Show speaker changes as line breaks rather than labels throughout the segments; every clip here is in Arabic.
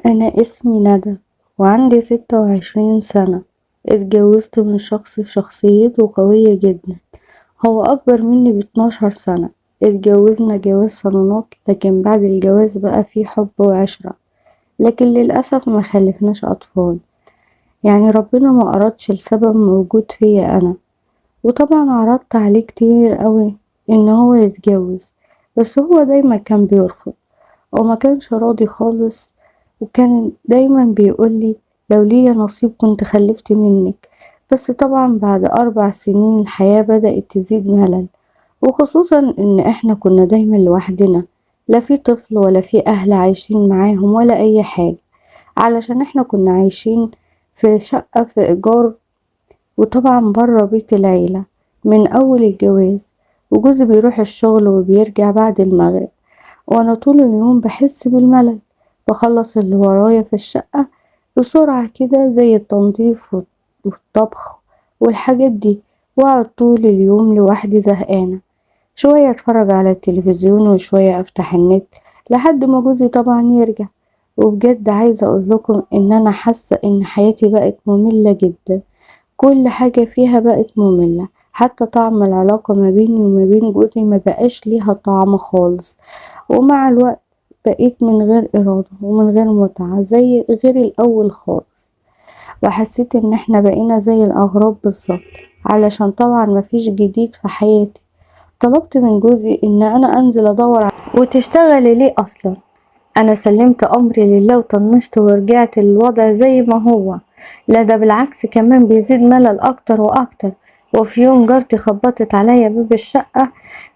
أنا اسمي ندى وعندي 26 سنة. اتجوزت من شخص شخصيته قوية جدا. هو أكبر مني ب12 سنة. اتجوزنا جواز صالونات، لكن بعد الجواز بقى فيه حب وعشرة، لكن للأسف ما خلفناش أطفال. يعني ربنا ما أرادش لسبب موجود فيا أنا. وطبعا عرضت عليه كتير قوي إن هو يتجوز، بس هو دايما كان بيرفض وما كانش راضي خالص. وكان دايما بيقولي لو ليا نصيب كنت خلفت منك. بس طبعا بعد 4 سنين الحياة بدأت تزيد ملل، وخصوصا ان احنا كنا دايما لوحدنا، لا في طفل ولا في اهل عايشين معاهم ولا اي حاجة، علشان احنا كنا عايشين في شقة في ايجار، وطبعا برا بيت العيلة من اول الجواز. وجوزي بيروح الشغل وبيرجع بعد المغرب، وانا طول اليوم بحس بالملل. بخلص اللي ورايا في الشقة بسرعة كده، زي التنظيف والطبخ والحاجات دي، واقعد طول اليوم لوحدي زهقانة. شوية اتفرج على التلفزيون وشوية افتح النت لحد ما جوزي طبعا يرجع. وبجد عايزة اقول لكم ان انا حاسة ان حياتي بقت مملة جدا. كل حاجة فيها بقت مملة، حتى طعم العلاقة ما بيني وما بين جوزي ما بقاش ليها طعم خالص. ومع الوقت بقيت من غير إرادة ومن غير متعة زي غير الأول خالص. وحسيت ان احنا بقينا زي الأغراب بالظبط، علشان طبعا مفيش جديد في حياتي. طلبت من جوزي ان انا انزل ادور وتشتغلي ليه اصلا؟ انا سلمت امري لله وطنشت ورجعت للوضع زي ما هو. لا ده بالعكس كمان بيزيد ملل اكتر واكتر. وفي يوم جارتي خبطت عليا باب الشقة،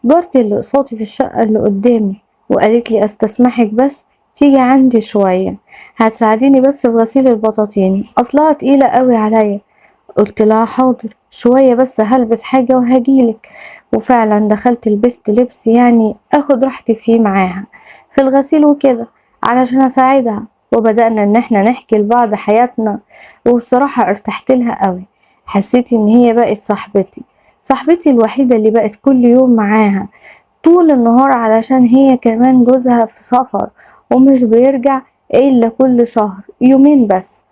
جارتي اللي قصادي في الشقة اللي قدامي، وقالت لي استسمحك بس تيجي عندي شوية، هتساعديني بس في غسيل البطاطين اصلها تقيلة قوي عليا. قلت لها حاضر، شوية بس هلبس حاجة وهجيلك. وفعلا دخلت لبست لبس يعني اخد راحتي فيه معاها في الغسيل وكده، علشان اساعدها. وبدأنا ان احنا نحكي لبعض حياتنا، وبصراحة ارتحت لها قوي. حسيت ان هي بقت صاحبتي الوحيدة اللي بقت كل يوم معاها طول النهار، علشان هي كمان جوزها في سفر ومش بيرجع الا كل شهر يومين بس.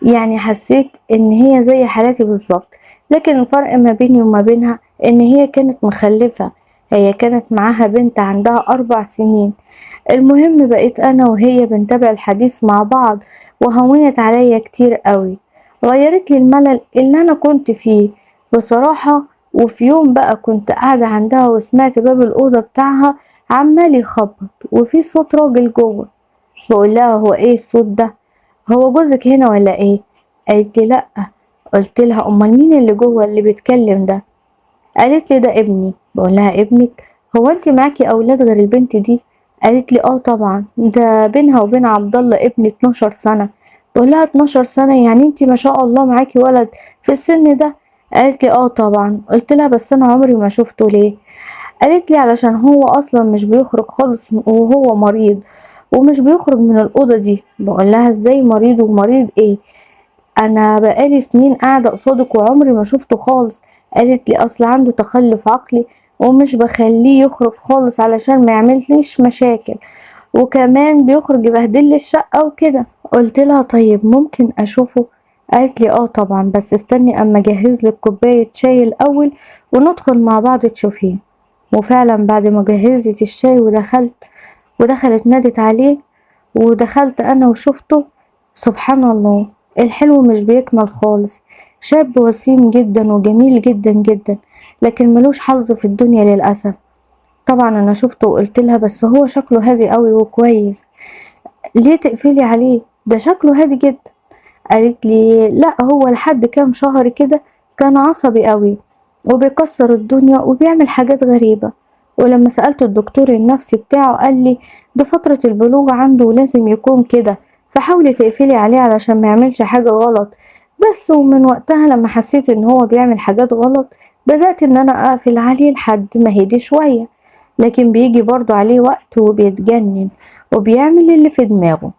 يعني حسيت ان هي زي حالاتي بالظبط. لكن الفرق ما بيني وما بينها ان هي كانت مخلفة، هي كانت معاها بنت عندها 4 سنين. المهم بقيت انا وهي بنتابع الحديث مع بعض، وهونت عليا كتير قوي، غيرت لي الملل اللي انا كنت فيه بصراحة. وفي يوم بقى كنت قاعدة عندها وسمعت باب الأوضة بتاعها عمال يخبط وفي صوت راجل جوه. بقول لها هو ايه الصوت ده؟ هو جوزك هنا ولا ايه؟ قالت لي لا. قلت لها امال مين اللي جوه اللي بيتكلم ده؟ قالت لي ده ابني. بقول لها ابنك؟ هو انت معاكي اولاد غير البنت دي؟ قالت لي اه طبعا، ده بينها وبين عبد الله ابن 12 سنه. بقول لها 12 سنه يعني انت ما شاء الله معاكي ولد في السن ده؟ قالت لي اه طبعا. قلت لها بس انا عمري ما شفته ليه؟ قالت لي علشان هو اصلا مش بيخرج خالص وهو مريض، ومش بيخرج من الأوضة دي. بقول لها ازاي مريض؟ ومريض ايه؟ انا بقالي سنين قاعدة قصادك وعمري ما شفته خالص. قالت لي اصل عنده تخلف عقلي ومش بخليه يخرج خالص علشان ما يعمليش مشاكل، وكمان بيخرج يبهدل لي الشقة وكده. قلت لها طيب ممكن اشوفه؟ قالت لي اه طبعا، بس استني اما اجهز لك كوباية شاي الاول وندخل مع بعض تشوفيه. وفعلا بعد ما جهزت الشاي ودخلت نادت عليه، ودخلت انا وشفته. سبحان الله، الحلو مش بيكمل خالص. شاب وسيم جدا وجميل جدا جدا، لكن ملوش حظ في الدنيا للأسف. طبعا انا شفته وقلت لها بس هو شكله هادي قوي وكويس، ليه تقفلي عليه؟ ده شكله هادي جدا. قالت لي لا، هو لحد كام شهر كده كان عصبي قوي وبيكسر الدنيا وبيعمل حاجات غريبة. ولما سألت الدكتور النفسي بتاعه قال لي ده فترة البلوغ عنده ولازم يكون كده، فحاولي تقفلي عليه علشان ما يعملش حاجة غلط. بس ومن وقتها لما حسيت ان هو بيعمل حاجات غلط بدأت ان انا اقفل عليه لحد ما هدي شوية، لكن بيجي برضو عليه وقت وبيتجنن وبيعمل اللي في دماغه.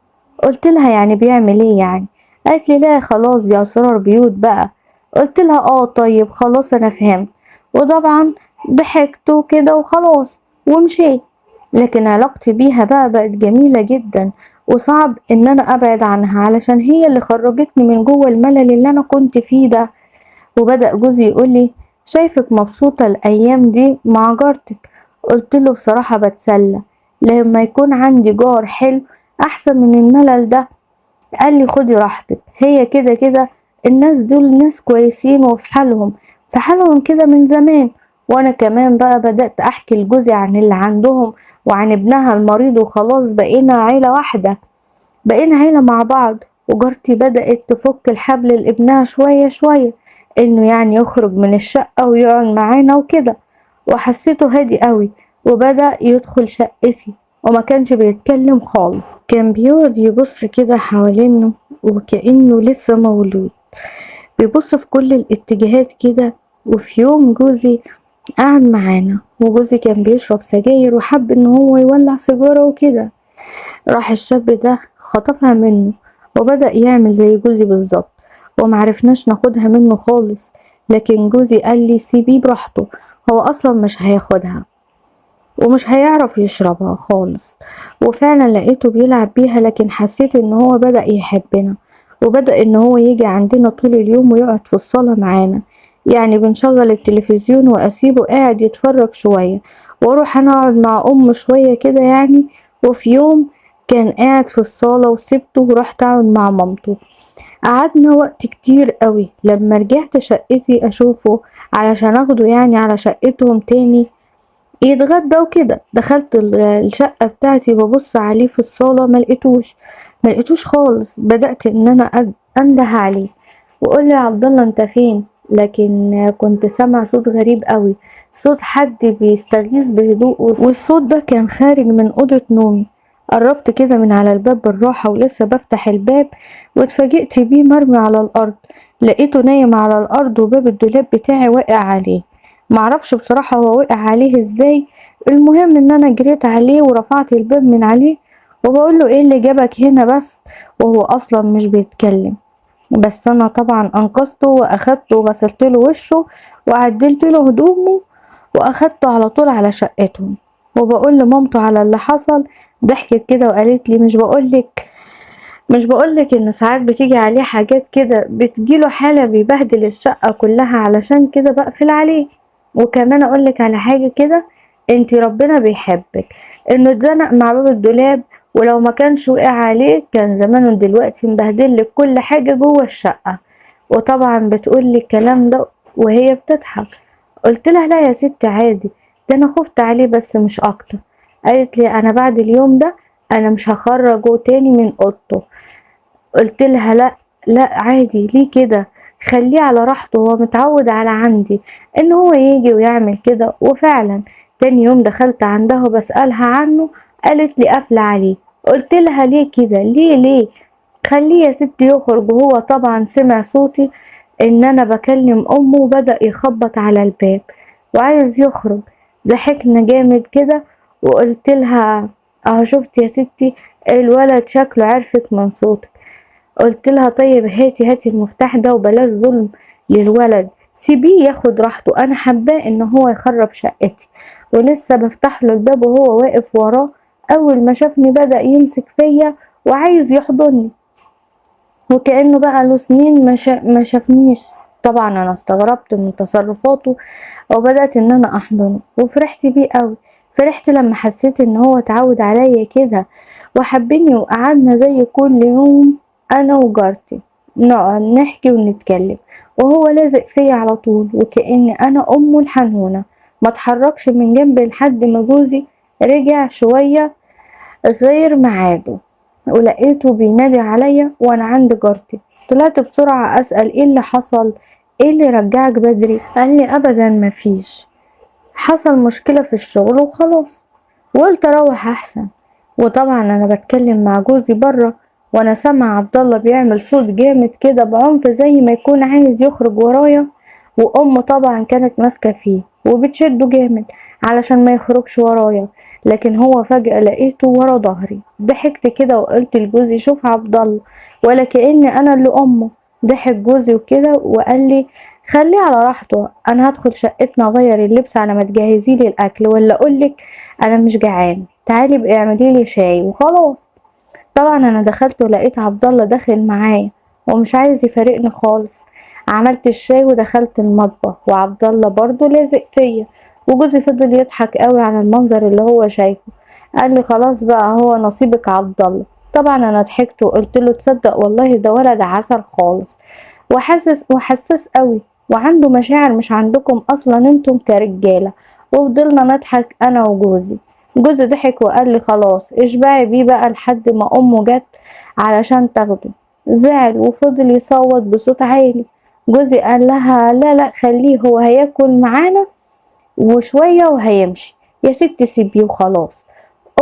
قلت لها يعني بيعمل ايه يعني؟ قالت لي لا خلاص دي اسرار بيوت بقى. قلت لها اه طيب خلاص انا فهمت. وطبعا ضحكت كده وخلاص ومشيت. لكن علاقتي بيها بقت جميلة جدا، وصعب ان انا ابعد عنها علشان هي اللي خرجتني من جوه الملل اللي انا كنت فيه ده. وبدأ جوزي يقولي شايفك مبسوطة الأيام دي مع جارتك. قلتله بصراحة بتسلى لما يكون عندي جار حلو أحسن من الملل ده. قالي خدي راحتك، هي كده كده الناس دول ناس كويسين وفي حالهم، في حالهم كده من زمان. وأنا كمان بقى بدأت أحكي لجوزي عن اللي عندهم وعن ابنها المريض، وخلاص بقينا عيلة واحدة، بقينا عيلة مع بعض. وجارتي بدأت تفك الحبل لابنها شوية شوية، انه يعني يخرج من الشقة ويقعد معانا وكده. وحسيته هادي قوي وبدأ يدخل شقتي، وما كانش بيتكلم خالص، كان بيقعد يبص كده حوالينه وكأنه لسه مولود، بيبص في كل الاتجاهات كده. وفي يوم جوزي قعد معانا، وجوزي كان بيشرب سجاير وحب ان هو يولع سيجارة وكده. راح الشاب ده خطفها منه وبدأ يعمل زي جوزي بالظبط، ومعرفناش ناخدها منه خالص. لكن جوزي قال لي سيبيه براحته، هو اصلا مش هياخدها ومش هيعرف يشربها خالص. وفعلا لقيته بيلعب بيها، لكن حسيت ان هو بدأ يحبنا، وبدأ ان هو يجي عندنا طول اليوم ويقعد في الصالة معانا. يعني بنشغل التلفزيون واسيبه قاعد يتفرج شوية، واروح انا اقعد مع امه شوية كده يعني. وفي يوم كان قاعد في الصالة وسبته ورحت اقعد مع مامته. قعدنا وقت كتير قوي. لما رجعت شقتي اشوفه علشان اخده يعني على شقتهم تاني يتغدى وكده، دخلت الشقة بتاعتي ببص عليه في الصالة ملقيتوش خالص. بدأت ان انا انده عليه واقول له يا عبد الله انت فين؟ لكن كنت سامع صوت غريب قوي، صوت حد بيستغيث بهدوء، والصوت ده كان خارج من أوضة نومي. قربت كده من على الباب بالراحة ولسه بفتح الباب واتفاجئت بيه مرمي على الأرض. لقيته نايم على الأرض وباب الدولاب بتاعي واقع عليه. معرفش بصراحة هو وقع عليه ازاي. المهم ان انا جريت عليه ورفعت الباب من عليه وبقول له ايه اللي جابك هنا بس، وهو اصلا مش بيتكلم. بس انا طبعا انقذته واخدته وغسلت له وشه وعدلت له هدومه واخدته على طول على شقتهم. وبقول لمامته على اللي حصل، ضحكت كده وقالت لي مش بقولك ان ساعات بتيجي عليه حاجات كده، بتجيله حالة بيبهدل الشقة كلها، علشان كده بقفل عليه. وكمان اقولك على حاجة كده، انتي ربنا بيحبك انه اتزنق مع باب الدولاب، ولو ما كانش وقع عليه كان زمانه دلوقتي مبهدلك كل حاجة جوه الشقة. وطبعا بتقولي الكلام ده وهي بتضحك. قلت لها لا يا ستي عادي، ده انا خفت عليه بس مش اكتر. قالت لي انا بعد اليوم ده انا مش هخرجه تاني من اوضته. قلت لها لا لا عادي، ليه كده؟ خليه على راحته، هو متعود على عندي ان هو يجي ويعمل كده. وفعلا تاني يوم دخلت عندها وبسألها عنه، قالت لي قافلة عليه. قلت لها ليه كده؟ ليه خليه يا ستي يخرج. وهو طبعا سمع صوتي ان انا بكلم امه وبدأ يخبط على الباب وعايز يخرج. ضحكنا جامد كده وقلت لها اهو شفت يا ستي، الولد شكله عرفك من صوتك. قلت لها طيب هاتي المفتاح ده وبلاش ظلم للولد، سيبيه ياخد راحته، انا حباه ان هو يخرب شقتي. ولسه بفتح له الباب وهو واقف وراه، اول ما شافني بدأ يمسك فيا وعايز يحضني، وكأنه بقى له سنين ما شافنيش. طبعا انا استغربت من تصرفاته وبدأت ان انا احضنه وفرحت بيه قوي. فرحت لما حسيت ان هو اتعود عليا كده وحبني، وقعدنا زي كل يوم انا وجارتي نقعد نحكي ونتكلم، وهو لازق فيا على طول وكأن انا امه الحنونة. ما اتحركش من جنبي لحد ما جوزي رجع شوية غير ميعاده، ولقيته بينادي عليا وانا عند جارتي. طلعت بسرعة اسأل ايه اللي حصل، ايه اللي رجعك بدري؟ قال لي ابدا مفيش، حصل مشكلة في الشغل وخلاص، وقلت اروح احسن. وطبعا انا بتكلم مع جوزي بره وانا سامع عبد الله بيعمل صوت جامد كده بعنف زي ما يكون عايز يخرج ورايا، وامه طبعا كانت ماسكه فيه وبتشده جامد علشان ما يخرجش ورايا. لكن هو فجأة لقيته ورا ظهري. ضحكت كده وقلت لجوزي شوف عبد الله، ولا كأني انا اللي امه. ضحك جوزي وكده وقال لي خليه على راحته، انا هدخل شقتنا اغير اللبس على ما تجهزي لي الاكل، ولا اقولك انا مش جعان، تعالي بقى اعملي لي شاي وخلاص. طبعا انا دخلت ولقيت عبد الله داخل معايا ومش عايز يفارقني خالص. عملت الشاي ودخلت المطبخ وعبد الله برضه لازق فيا، وجوزي فضل يضحك قوي على المنظر اللي هو شايفه. قال لي خلاص بقى هو نصيبك عبد الله. طبعا انا ضحكت وقلت له تصدق والله ده ولد عسل خالص وحساس قوي وعنده مشاعر مش عندكم اصلا انتم كرجاله. وفضلنا نضحك انا وجوزي. جوزي ضحك وقال لي خلاص اشبعي بيه بقى لحد ما امه جت علشان تاخده. زعل وفضل يصوت بصوت عالي. جوزي قال لها لا لا خليه هو هياكل معانا وشوية وهيمشي، يا ست سيبيه وخلاص.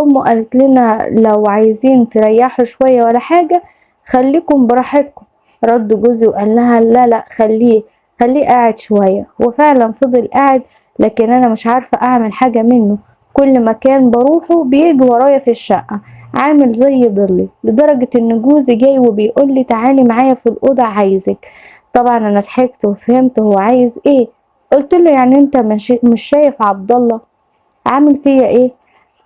امه قالت لنا لو عايزين تريحوا شوية ولا حاجة خليكم براحتكم. رد جوزي وقال لها لا لا خليه قاعد شوية. وفعلا فضل قاعد، لكن انا مش عارفة اعمل حاجة منه. كل مكان بروحه بيجي ورايا في الشقة عامل زي ضلي، لدرجة ان جوزي جاي وبيقول لي تعالي معايا في الأوضة عايزك. طبعا انا ضحكت وفهمت هو عايز ايه. قلت له يعني انت مش شايف عبد الله عامل فيا ايه؟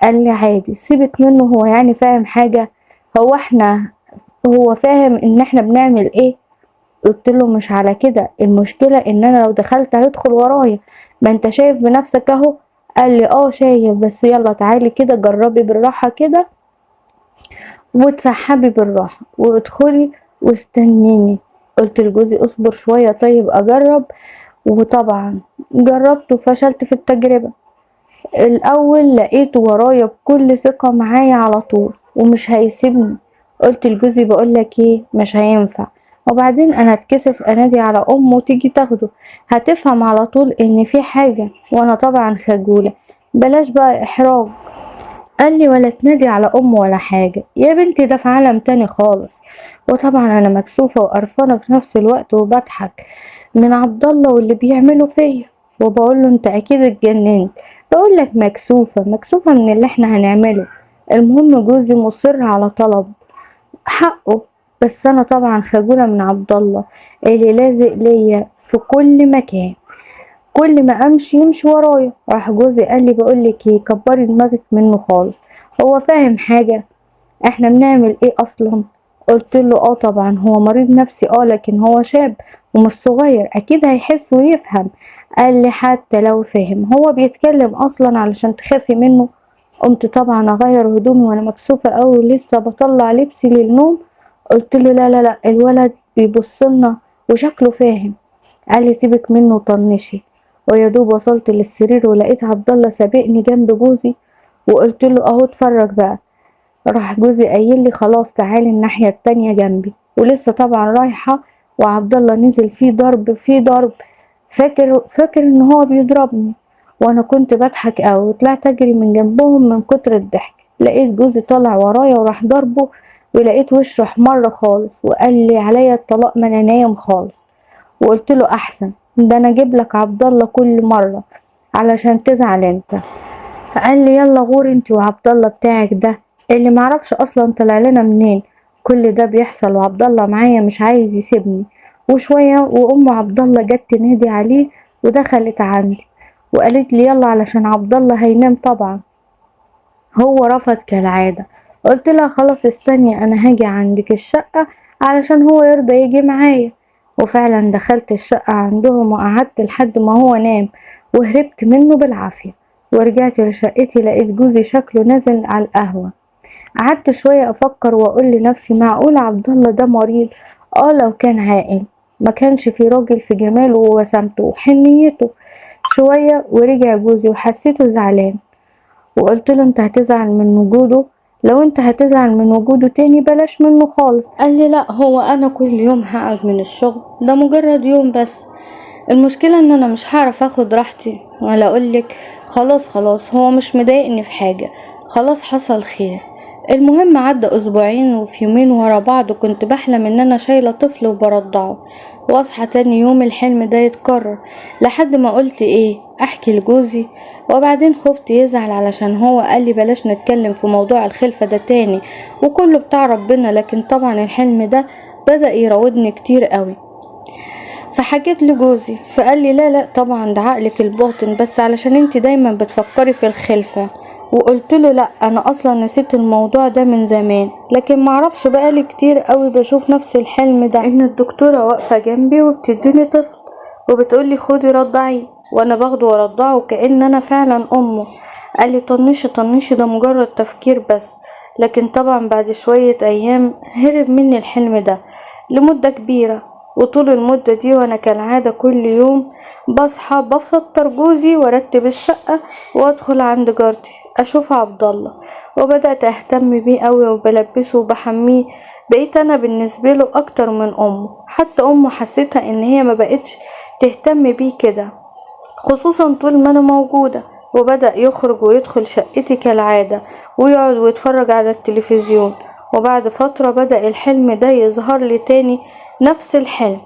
قال لي عادي سيبك منه، هو يعني فاهم حاجة؟ هو احنا هو فاهم ان احنا بنعمل ايه؟ قلت له مش على كده، المشكلة ان انا لو دخلت هيدخل ورايا، ما انت شايف بنفسك اهو. قال لي اه شايف، بس يلا تعالي كده جربي بالراحة كده وتسحبي بالراحة وادخلي واستنيني. قلت لجوزي اصبر شوية طيب اجرب. وطبعا جربت وفشلت في التجربة. الاول لقيته ورايا بكل ثقة معايا على طول ومش هيسيبني. قلت لجوزي بقولك ايه مش هينفع، وبعدين انا اتكسف انادي على امه تيجي تاخده، هتفهم على طول ان في حاجة، وانا طبعا خجولة. بلاش بقى احراج. قال لي ولا تنادي على امه ولا حاجة يا بنتي، ده في عالم تاني خالص. وطبعا انا مكسوفة وقرفانة في نفس الوقت وبضحك من عبد الله واللي بيعمله فيا. وبقول له انت اكيد اتجننت. بقول لك مكسوفة من اللي احنا هنعمله. المهم جوزي مصر على طلب حقه، بس انا طبعا خجولة من عبد الله اللي لازق ليا في كل مكان. كل ما امشي يمشي ورايا. راح جوزي قال لي بقول لك ايه كبري دماغك منه خالص، هو فاهم حاجة؟ احنا بنعمل ايه اصلا؟ قلت له اه طبعا هو مريض نفسي لكن هو شاب ومش صغير اكيد هيحس ويفهم. قال لي حتى لو فهم هو بيتكلم اصلا علشان تخافي منه؟ قمت طبعا اغير هدومي وانا مكسوفة اوي ولسه بطلع لبسي للنوم. قلت له لا لا لا الولد بيبصلنا وشكله فاهم. قال لي سيبك منه وطنشي. ويا دوب وصلت للسرير ولقيت عبد الله سابقني جنب جوزي. وقلت له اهو اتفرج بقى. راح جوزي قايل لي خلاص تعالي الناحية التانية جنبي، ولسه طبعا رايحة وعبد الله نزل فيه ضرب فيه ضرب. فاكر ان هو بيضربني، وانا كنت بضحك قوي وطلعت اجري من جنبهم من كتر الضحك. لقيت جوزي طالع ورايا وراح ضربه، ولقيت وشه احمر خالص وقال لي عليا الطلاق ما انا نايم خالص. وقلت له احسن ده انا اجيب لك عبد الله كل مرة علشان تزعل انت. قال لي يلا غور انت وعبد الله بتاعك ده اللي معرفش اصلا طلع لنا منين. كل ده بيحصل وعبد الله معايا مش عايز يسيبني. وشوية وام عبد الله جت تنادي عليه ودخلت عندي وقالت لي يلا علشان عبد الله هينام طبعا. هو رفض كالعادة. قلت لها خلاص استني انا هاجي عندك الشقة علشان هو يرضى يجي معايا. وفعلا دخلت الشقة عندهم وقعدت لحد ما هو نام وهربت منه بالعافية. ورجعت لشقتي لقيت جوزي شكله نازل على القهوة. قعدت شوية افكر واقول لنفسي معقول عبد الله ده مريض؟ لو كان عاقل ما كانش في راجل في جماله ووسامته وحنيته. شوية ورجع جوزي وحسيته زعلان. وقلت له انت هتزعل من وجوده؟ لو انت هتزعل من وجوده تاني بلاش منه خالص. قال لي لا هو انا كل يوم هقعد من الشغل، ده مجرد يوم بس. المشكلة ان انا مش هعرف اخد راحتي ولا اقولك خلاص هو مش مضايقني في حاجة، خلاص حصل خير. المهم عدى اسبوعين وفي يومين ورا بعض كنت بحلم ان انا شايلة طفل وبرضعه، واصحى تاني يوم الحلم ده يتكرر لحد ما قلت ايه احكي لجوزي. وبعدين خفت يزعل علشان هو قال لي بلاش نتكلم في موضوع الخلفة ده تاني وكله بتاع ربنا، لكن طبعا الحلم ده بدأ يراودني كتير قوي. فحكيت لجوزي فقال لي لا لا طبعا ده عقلك الباطن بس علشان انت دايما بتفكري في الخلفة وقلت له لا انا اصلا نسيت الموضوع ده من زمان، لكن معرفش بقالي كتير قوي بشوف نفس الحلم ده، ان الدكتورة واقفة جنبي وبتديني طفل وبتقولي خدي رضعي، وانا باخده وارضعه كأن انا فعلا امه. قال لي طنشي طنشي ده مجرد تفكير بس. لكن طبعا بعد شوية ايام هرب مني الحلم ده لمدة كبيرة، وطول المدة دي وانا كالعادة كل يوم بصحى بفطر جوزي وارتب الشقة وادخل عند جارتي اشوف عبد الله، وبدأت اهتم بيه قوي وبلبسه وبحميه. بقيت انا بالنسبة له اكتر من امه، حتى امه حسيتها ان هي ما بقتش تهتم بيه كده، خصوصا طول ما انا موجودة. وبدأ يخرج ويدخل شقتي كالعادة ويقعد ويتفرج على التلفزيون. وبعد فترة بدأ الحلم ده يظهر لي تاني، نفس الحلم.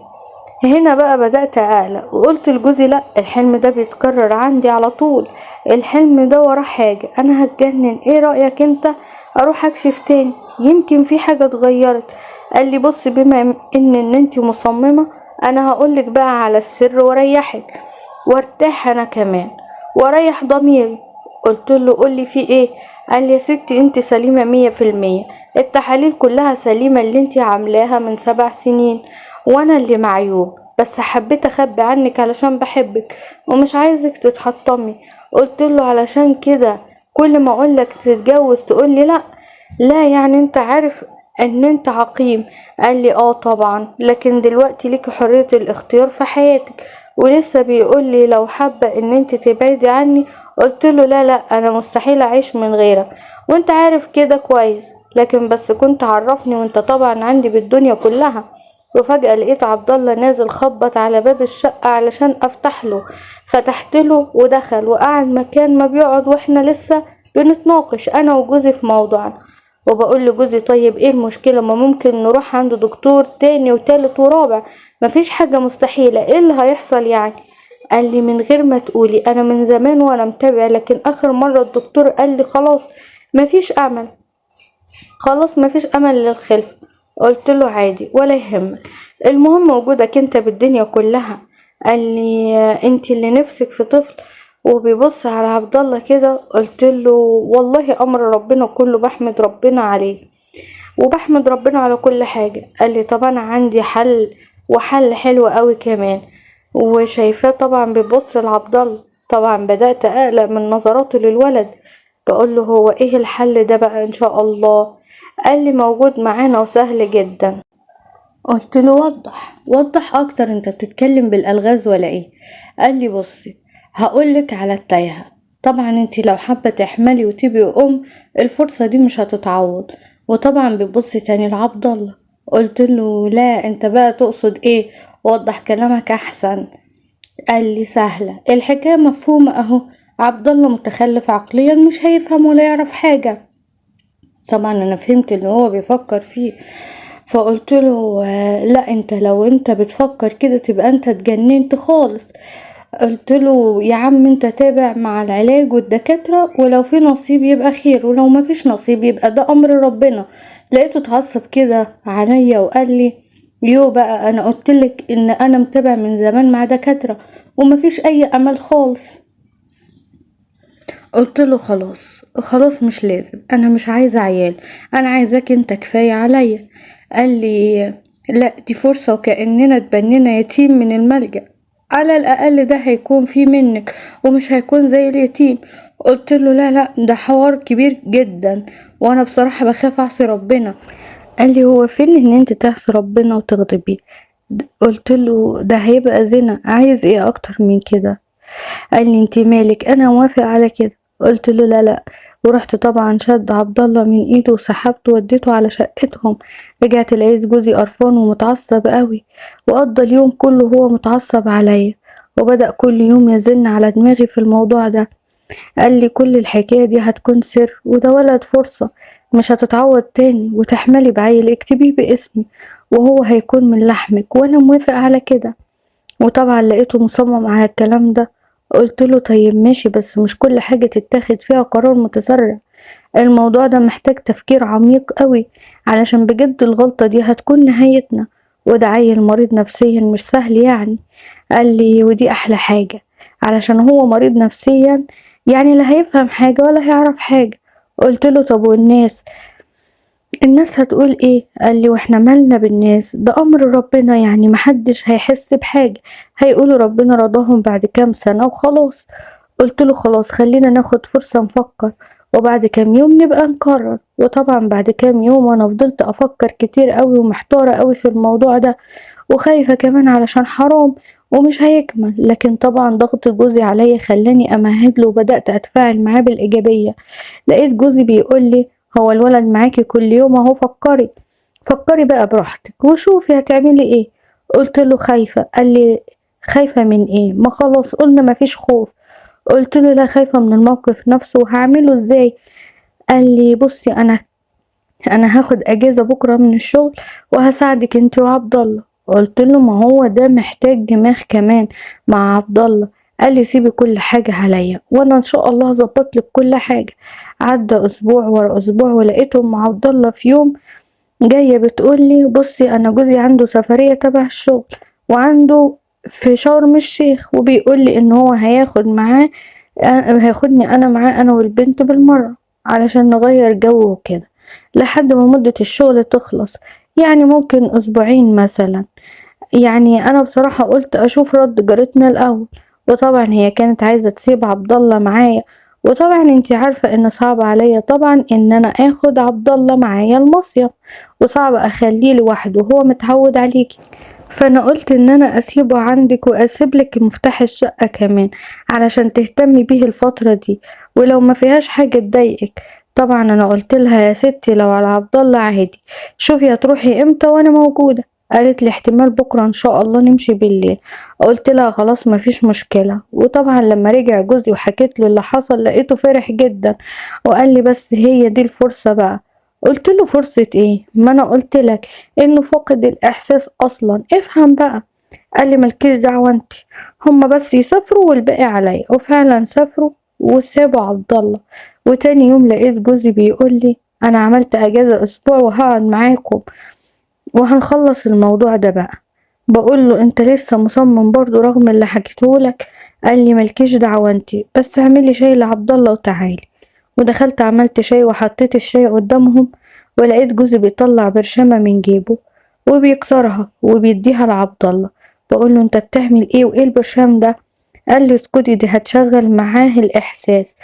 هنا بقى بدأت أقلق وقلت لجوزي لا، الحلم ده بيتكرر عندي على طول، الحلم ده وراه حاجة، أنا هتجنن، ايه رأيك انت أروح أكشف تاني يمكن في حاجة اتغيرت؟ قال لي بص، بما ان انتي مصممة أنا هقولك بقى على السر واريحك وارتاح أنا كمان واريح ضميري. قلت له قولي في ايه؟ قال لي يا ستي انت سليمة 100%، التحاليل كلها سليمة اللي انت عاملاها من 7 سنين، وانا اللي معيوب، بس حبيت اخبي عنك علشان بحبك ومش عايزك تتحطمي. قلت له علشان كده كل ما اقولك تتجوز تقولي لا؟ لا يعني انت عارف ان انت عقيم. قال لي اه طبعا، لكن دلوقتي ليك حرية الاختيار في حياتك. ولسه بيقول لي لو حابة ان انت تبعدي عني. قلت له لا لا، انا مستحيل اعيش من غيرك وانت عارف كده كويس، لكن بس كنت عرفني وانت طبعا عندي بالدنيا كلها. وفجأة لقيت عبد الله نازل خبط على باب الشقة علشان افتح له. فتحت له ودخل وقعد مكان ما بيقعد، واحنا لسه بنتناقش انا وجوزي في موضوعنا. وبقول لجوزي طيب ايه المشكلة، ما ممكن نروح عند دكتور تاني وتالت ورابع، مفيش حاجة مستحيلة، ايه اللي هيحصل يعني؟ قال لي من غير ما تقولي انا من زمان وانا متابع، لكن اخر مرة الدكتور قال لي خلاص مفيش امل، خلاص مفيش امل للخلفة. قلت له عادي ولا يهمك، المهم وجودك انت بالدنيا كلها. قال لي انت اللي نفسك في طفل؟ وبيبص على عبد الله كده. قلت له والله امر ربنا كله بحمد ربنا عليه، وبحمد ربنا على كل حاجة. قال لي طب انا عندي حل، وحل حلو قوي كمان. وشايفاه طبعا بيبص لعبد الله. طبعا بدأت اقلق من نظراته للولد. بقول له هو ايه الحل ده بقى ان شاء الله؟ قال لي موجود معانا وسهل جدا. قلت له وضح وضح اكتر، انت بتتكلم بالالغاز ولا ايه؟ قال لي بصي هقولك على التايهة. طبعا انت لو حابة تحملي وتبقي ام الفرصة دي مش هتتعوض. وطبعا بيبص تاني لعبد الله. قلت له لا، انت بقى تقصد ايه؟ وضح كلامك احسن. قال لي سهلة الحكاية مفهومة اهو، عبد الله متخلف عقليا مش هيفهم ولا يعرف حاجة. طبعا انا فهمت اللي هو بيفكر فيه. فقلت له لا، انت لو انت بتفكر كده تبقى انت اتجننت خالص. قلت له يا عم انت تابع مع العلاج والدكاترة، ولو في نصيب يبقى خير، ولو ما فيش نصيب يبقى ده امر ربنا. لقيته اتعصب كده عليا وقال لي يو بقى، انا قلتلك ان انا متابع من زمان مع دكاترة ومفيش اي امل خالص. قلت له خلاص خلاص مش لازم، انا مش عايزة عيال، انا عايزاك انت كفاية عليا. قال لي لا دي فرصة وكأننا اتبنينا يتيم من الملجأ، على الاقل ده هيكون في منك ومش هيكون زي اليتيم. قلت له لا لا، ده حوار كبير جدا وانا بصراحة بخاف اعصي ربنا. قال لي هو فين ان انت تعصي ربنا وتغضبي؟ قلت له ده هيبقى زنا، عايز ايه اكتر من كده؟ قال لي انت مالك، انا موافق على كده. قلت له لا لا. ورحت طبعا شد عبد الله من ايده وسحبته وديته على شقتهم. رجعت لقيت جوزي قرفان ومتعصب قوي، وقضى اليوم كله هو متعصب عليا، وبدأ كل يوم يزن على دماغي في الموضوع ده. قال لي كل الحكاية دي هتكون سر، وده ولد فرصة مش هتتعوض تاني، وتحملي بعيل اكتبيه باسمي وهو هيكون من لحمك، وانا موافق على كده. وطبعا لقيته مصمم على الكلام ده. قلت له طيب ماشي، بس مش كل حاجة تتاخد فيها قرار متسرع، الموضوع ده محتاج تفكير عميق قوي، علشان بجد الغلطة دي هتكون نهايتنا، وده عيل مريض نفسيا مش سهل يعني. قال لي ودي احلى حاجة، علشان هو مريض نفسيا يعني لا هيفهم حاجة ولا هيعرف حاجة. قلتله طب والناس، الناس هتقول ايه؟ قال لي واحنا مالنا بالناس، ده امر ربنا، يعني محدش هيحس بحاجة، هيقولوا ربنا رضاهم بعد كام سنة وخلاص. قلت له خلاص خلينا ناخد فرصة نفكر، وبعد كام يوم نبقى نقرر. وطبعا بعد كام يوم وانا فضلت افكر كتير قوي ومحتارة قوي في الموضوع ده، وخايفة كمان علشان حرام ومش هيكمل. لكن طبعا ضغط جوزي عليا خلاني امهد له وبدأت اتفاعل معاه بالايجابية. لقيت جوزي بيقول لي هو الولد معاكي كل يوم اهو، فكري فكري بقى براحتك وشوفي هتعملي ايه. قلت له خايفة. قال لي خايفة من ايه؟ ما خلاص قلنا مفيش خوف. قلت له لا، خايفة من الموقف نفسه وهعمله ازاي. قال لي بصي، انا هاخد اجازة بكرة من الشغل وهساعدك انت وعبد الله. قلت له ما هو ده محتاج دماغ كمان مع عبد الله. قال لي سيبي كل حاجة عليا وانا ان شاء الله هظبط لك كل حاجة. عدى اسبوع ورا اسبوع ولقيتهم مع عبد الله في يوم جاية بتقول لي بصي انا جوزي عنده سفرية تبع الشغل وعنده في شرم الشيخ، وبيقول لي ان هو هياخدني انا معاه، انا والبنت بالمرة، علشان نغير جو وكده لحد ما مدة الشغل تخلص، يعني ممكن اسبوعين مثلا. يعني انا بصراحة قلت اشوف رد جارتنا الاول، وطبعا هي كانت عايزة تسيب عبد الله معايا، وطبعا انتي عارفة ان صعب عليا طبعا ان انا اخد عبد الله معايا المصيف، وصعب اخليه لوحده هو متعود عليكي. فانا قلت ان انا اسيبه عندك واسيب لك مفتاح الشقة كمان علشان تهتمي بيه الفترة دي، ولو ما فيهاش حاجة تضايقك. طبعا انا قلت لها يا ستي لو على عبد الله عادي، شوفي هتروحي امتى وانا موجودة. قالت لي احتمال بكرة ان شاء الله نمشي بالليل. قلت لها خلاص مفيش مشكلة. وطبعا لما رجع جوزي وحكيت له اللي حصل لقيته فرح جدا وقال لي بس هي دي الفرصة بقى. قلت له فرصة ايه؟ ما انا قلت لك انه فقد الاحساس اصلا، افهم بقى. قال لي مالكيش دعوة انت، هما بس يسافروا والباقي عليا. وفعلا سافروا وسابوا عبد الله. وتاني يوم لقيت جوزي بيقول لي انا عملت اجازة اسبوع وهقعد معاكم وهنخلص الموضوع ده بقى. بقول له انت لسه مصمم برضو رغم اللي حكيتهولك؟ قال لي مالكيش دعوة انتي، بس اعملي شاي لعبد الله وتعالي. ودخلت عملت شاي وحطيت الشاي قدامهم، ولقيت جوزي بيطلع برشامة من جيبه وبيكسرها وبيديها لعبد الله. بقول له انت بتعمل ايه وايه البرشام ده؟ قال لي اسكتي دي هتشغل معاه الاحساس،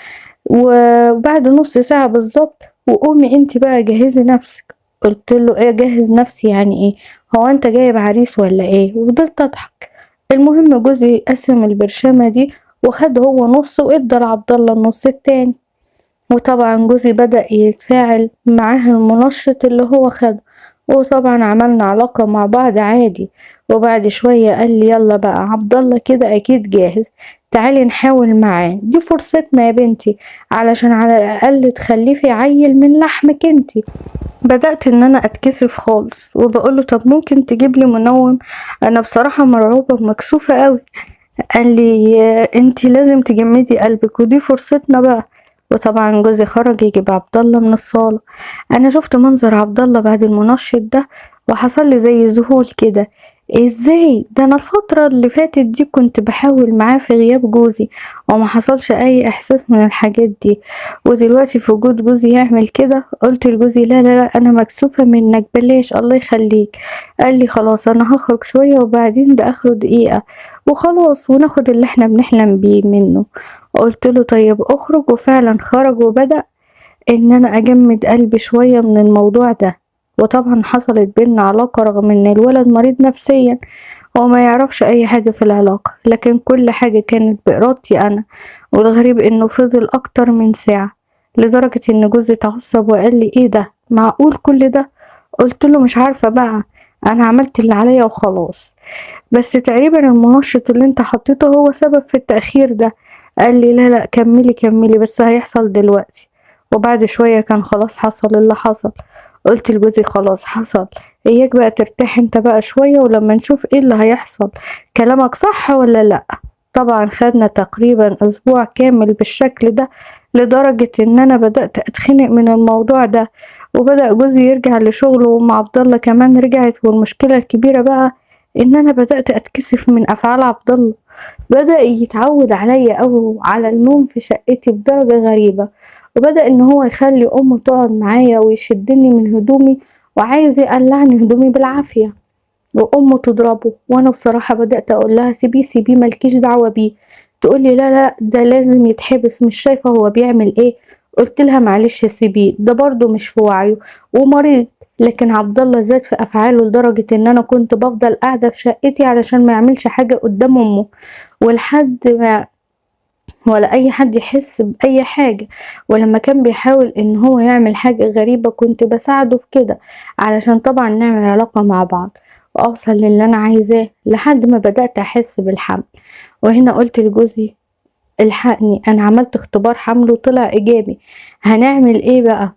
وبعد نص ساعة بالظبط وقومي انت بقى جهزي نفسك. قلت له ايه جهز نفسي يعني ايه؟ هو انت جايب عريس ولا ايه؟ وفضلت اضحك. المهم جوزي قسم البرشامة دي وخد هو نص وادى لعبد الله النص التاني. وطبعا جوزي بدأ يتفاعل معاه المنشط اللي هو خده، وطبعا عملنا علاقة مع بعض عادي. وبعد شوية قال لي يلا بقى عبد الله كده اكيد جاهز، تعالي نحاول معاه، دي فرصتنا يا بنتي علشان على الاقل تخلفي عيل من لحمك انتي. بدأت ان انا اتكسف خالص وبقوله طب ممكن تجيب لي منوم، انا بصراحة مرعوبة ومكسوفة قوي. قال لي انتي لازم تجمدي قلبك ودي فرصتنا بقى. وطبعا جوزي خرج يجيب عبد الله من الصالة. انا شفت منظر عبد الله بعد المنشط ده وحصل لي زي ذهول كده. ازاي ده؟ انا الفترة اللي فاتت دي كنت بحاول معاه في غياب جوزي وما حصلش اي احساس من الحاجات دي، ودلوقتي في وجود جوزي يعمل كده؟ قلت لجوزي لا لا لا انا مكسوفة منك بلاش الله يخليك. قال لي خلاص انا هخرج شوية وبعدين ده اخره دقيقة وخلاص وناخد اللي احنا بنحلم بيه منه. قلت له طيب اخرج. وفعلا خرج وبدأ ان انا اجمد قلبي شوية من الموضوع ده. وطبعا حصلت بينا علاقة رغم ان الولد مريض نفسيا وما يعرفش اي حاجة في العلاقة، لكن كل حاجة كانت بإرادتي انا. والغريب انه فضل اكتر من ساعة لدرجة ان جوزي اتعصب وقال لي ايه ده؟ معقول كل ده؟ قلت له مش عارفة بقى، انا عملت اللي عليا وخلاص، بس تقريبا المنشط اللي انت حطيته هو سبب في التأخير ده. قال لي لا لا كملي كملي بس هيحصل دلوقتي. وبعد شوية كان خلاص حصل اللي حصل. قلت لجوزي خلاص حصل، اياك بقى ترتاح انت بقى شوية ولما نشوف ايه اللي هيحصل، كلامك صح ولا لا؟ طبعا خدنا تقريبا اسبوع كامل بالشكل ده لدرجة ان انا بدأت اتخنق من الموضوع ده. وبدأ جوزي يرجع لشغله وام عبد الله كمان رجعت، والمشكلة الكبيرة بقى ان انا بدأت اتكسف من افعال عبد الله. بدأ يتعود عليا أوي على النوم في شقتي بدرجة غريبة، وبدأ إن هو يخلي أمه تقعد معايا ويشدني من هدومي وعايز يقلعني هدومي بالعافية، وأمه تضربه. وأنا بصراحة بدأت أقولها سيبيه سيبيه ملكيش دعوة بيه، تقولي لا لا ده لازم يتحبس، مش شايفة هو بيعمل ايه. قلتلها معلش سيبيه، ده برضه مش في وعيه ومريض. لكن عبدالله زاد في أفعاله لدرجة إن أنا كنت بفضل قاعدة في شقتي علشان ما يعملش حاجة قدام أمه، ولحد ما ولا أي حد يحس بأي حاجة. ولما كان بيحاول إن هو يعمل حاجة غريبة كنت بساعده في كده علشان طبعا نعمل علاقة مع بعض وأوصل للي أنا عايزاه، لحد ما بدأت أحس بالحمل. وهنا قلت لجوزي الحقني، أنا عملت اختبار حمل وطلع إيجابي، هنعمل إيه بقى؟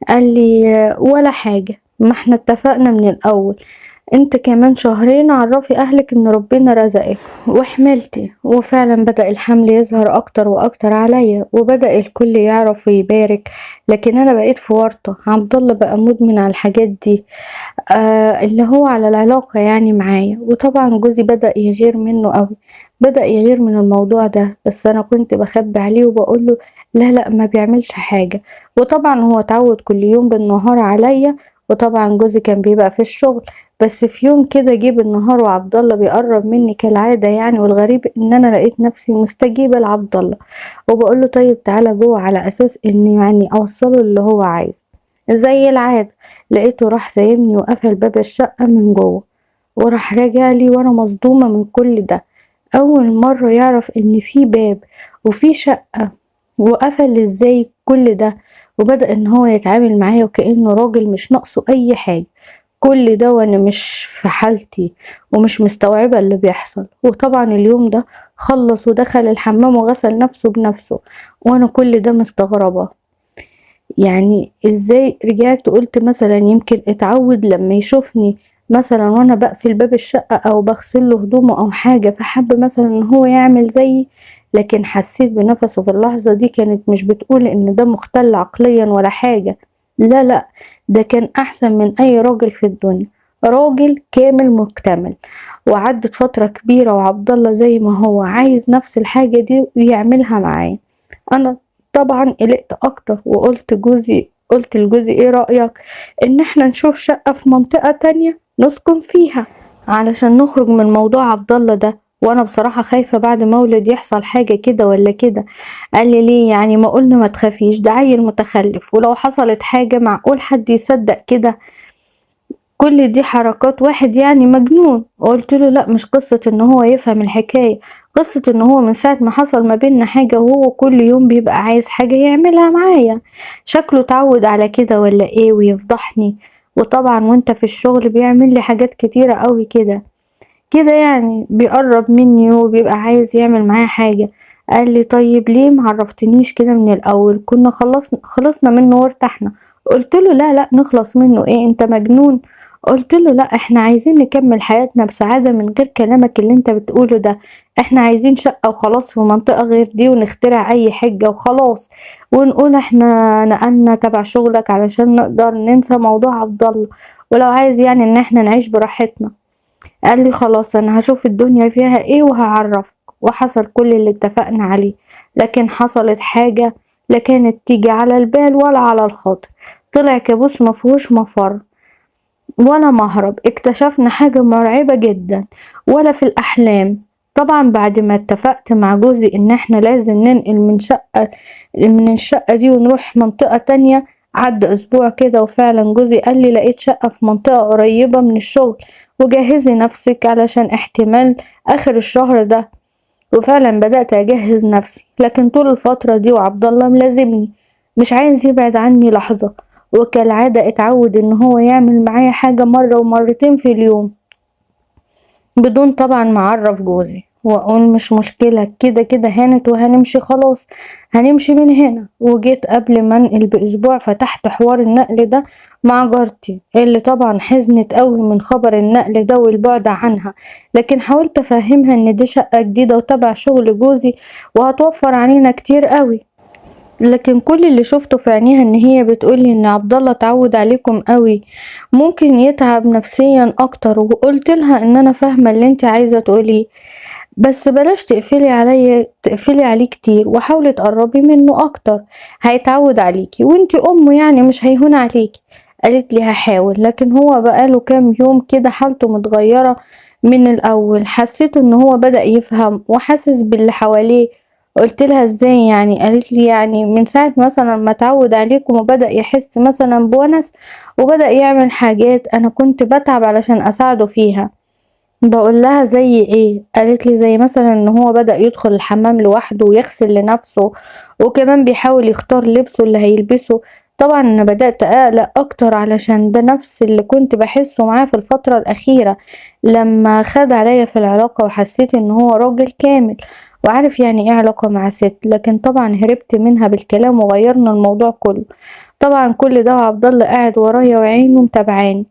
قال لي ولا حاجة، ما احنا اتفقنا من الأول، انت كمان شهرين عرفي أهلك إن ربنا رزقك. وحملتي، وفعلا بدأ الحمل يظهر أكتر وأكتر عليا، وبدأ الكل يعرف ويبارك. لكن أنا بقيت في ورطة، عبدالله بقى مدمن على الحاجات دي، اللي هو على العلاقة يعني معايا. وطبعا جوزي بدأ يغير منه قوي، بدأ يغير من الموضوع ده، بس أنا كنت بخبي عليه وبقوله لا لا ما بيعملش حاجة. وطبعا هو اتعود كل يوم بالنهار عليا، وطبعا جوزي كان بيبقى في الشغل. بس في يوم كده جه بالنهار وعبدالله بيقرب مني كالعادة يعني، والغريب ان انا لقيت نفسي مستجيبة لعبدالله وبقوله طيب تعالى جوه، على اساس اني يعني اوصله اللي هو عايزه. زي العادة لقيته راح سايبني وقفل باب الشقة من جوه، وراح راجع لي وانا مصدومة من كل ده. اول مرة يعرف ان في باب وفي شقة، وقفل ازاي كل ده. وبدأ ان هو يتعامل معايا وكأنه راجل مش ناقصه اي حاجة، كل ده وانا مش في حالتي ومش مستوعبة اللي بيحصل. وطبعا اليوم ده خلص ودخل الحمام وغسل نفسه بنفسه، وانا كل ده مستغربة. يعني ازاي رجعت قلت مثلا يمكن اتعود لما يشوفني مثلا وانا بقفل باب الشقة او بغسل له هدومه او حاجة، فحب مثلا ان هو يعمل زيي. لكن حسيت بنفسه في اللحظة دي كانت مش بتقول ان ده مختل عقليا ولا حاجة، لا لا، ده كان احسن من اي راجل في الدنيا، راجل كامل مكتمل. وعدت فترة كبيرة وعبدالله زي ما هو عايز نفس الحاجة دي ويعملها معاه. انا طبعا قلقت اكتر قلت لجوزي ايه رأيك ان احنا نشوف شقة في منطقة تانية نسكن فيها علشان نخرج من موضوع عبدالله ده. وانا بصراحة خايفة بعد مولد يحصل حاجة كده ولا كده. قال لي ليه يعني؟ ما قلنا ما تخافيش، ده عيل متخلف، ولو حصلت حاجة معقول حد يصدق كده؟ كل دي حركات واحد يعني مجنون. قلت له لا، مش قصة ان هو يفهم الحكاية، قصة ان هو من ساعة ما حصل ما بيننا حاجة وهو كل يوم بيبقى عايز حاجة يعملها معايا. شكله اتعود على كده ولا ايه، ويفضحني. وطبعا وانت في الشغل بيعمل لي حاجات كتيرة قوي كده كده، يعني بيقرب مني وبيبقى عايز يعمل معايا حاجة. قال لي طيب ليه معرفتنيش كده من الاول، كنا خلصنا منه وارتحنا. قلت له لا لا، نخلص منه ايه، انت مجنون. قلت له لا، احنا عايزين نكمل حياتنا بسعادة من غير كلامك اللي انت بتقوله ده. احنا عايزين شقة وخلاص في منطقة غير دي، ونخترع اي حجة وخلاص، ونقول احنا نقلنا تبع شغلك علشان نقدر ننسى موضوع عبد الله، ولو عايز يعني ان احنا نعيش براحتنا. قال لي خلاص انا هشوف الدنيا فيها ايه وهعرفك. وحصل كل اللي اتفقنا عليه. لكن حصلت حاجة لا كانت تيجي على البال ولا على الخاطر، طلع كابوس مفهوش مفر ولا مهرب. اكتشفنا حاجة مرعبة جدا ولا في الأحلام. طبعا بعد ما اتفقت مع جوزي ان احنا لازم ننقل من الشقة دي ونروح منطقة تانية، عدى اسبوع كده وفعلا جوزي قال لي لقيت شقة في منطقة قريبة من الشغل، وجهزي نفسك علشان احتمال اخر الشهر ده. وفعلا بدأت اجهز نفسي، لكن طول الفترة دي وعبد الله ملازمني مش عايز يبعد عني لحظة، وكالعادة اتعود ان هو يعمل معايا حاجة مرة ومرتين في اليوم بدون طبعا ما اعرف جوزي، واقول مش مشكلة، كده كده هانت وهنمشي خلاص، هنمشي من هنا. وجيت قبل ما انقل باسبوع فتحت حوار النقل ده مع جارتي، اللي طبعا حزنت قوي من خبر النقل ده والبعد عنها. لكن حاولت افهمها ان دي شقة جديدة وتبع شغل جوزي وهتوفر علينا كتير قوي. لكن كل اللي شفته في عينيها ان هي بتقولي ان عبد الله اتعود عليكم قوي، ممكن يتعب نفسيا اكتر. وقلت لها ان انا فاهمه اللي انت عايزه تقوليه، بس بلاش تقفلي عليه كتير وحاولي تقربي منه اكتر، هيتعود عليكي وانتي امه يعني مش هيهون عليكي. قالت لي هحاول، لكن هو بقاله كام يوم كده حالته متغيرة من الاول. حسيت ان هو بدأ يفهم وحاسس باللي حواليه. قلت لها ازاي يعني؟ قالت لي يعني من ساعة مثلا ما اتعود عليكم وبدأ يحس مثلا بونس وبدأ يعمل حاجات انا كنت بتعب علشان اساعده فيها. باقول لها زي إيه؟ قالت لي زي مثلًا إن هو بدأ يدخل الحمام لوحده ويغسل لنفسه، وكمان بيحاول يختار لبسه اللي هيلبسه. طبعًا أنا بدأت أقلق أكتر علشان ده نفس اللي كنت باحسه معاه في الفترة الأخيرة، لما خَد عليَّ في العلاقة وحسيت إن هو راجل كامل وعارف يعني إيه علاقة مع ست. لكن طبعًا هربت منها بالكلام وغيّرنا الموضوع كله. طبعًا كل ده وعبد الله قاعد ورايا وعينه متابعاني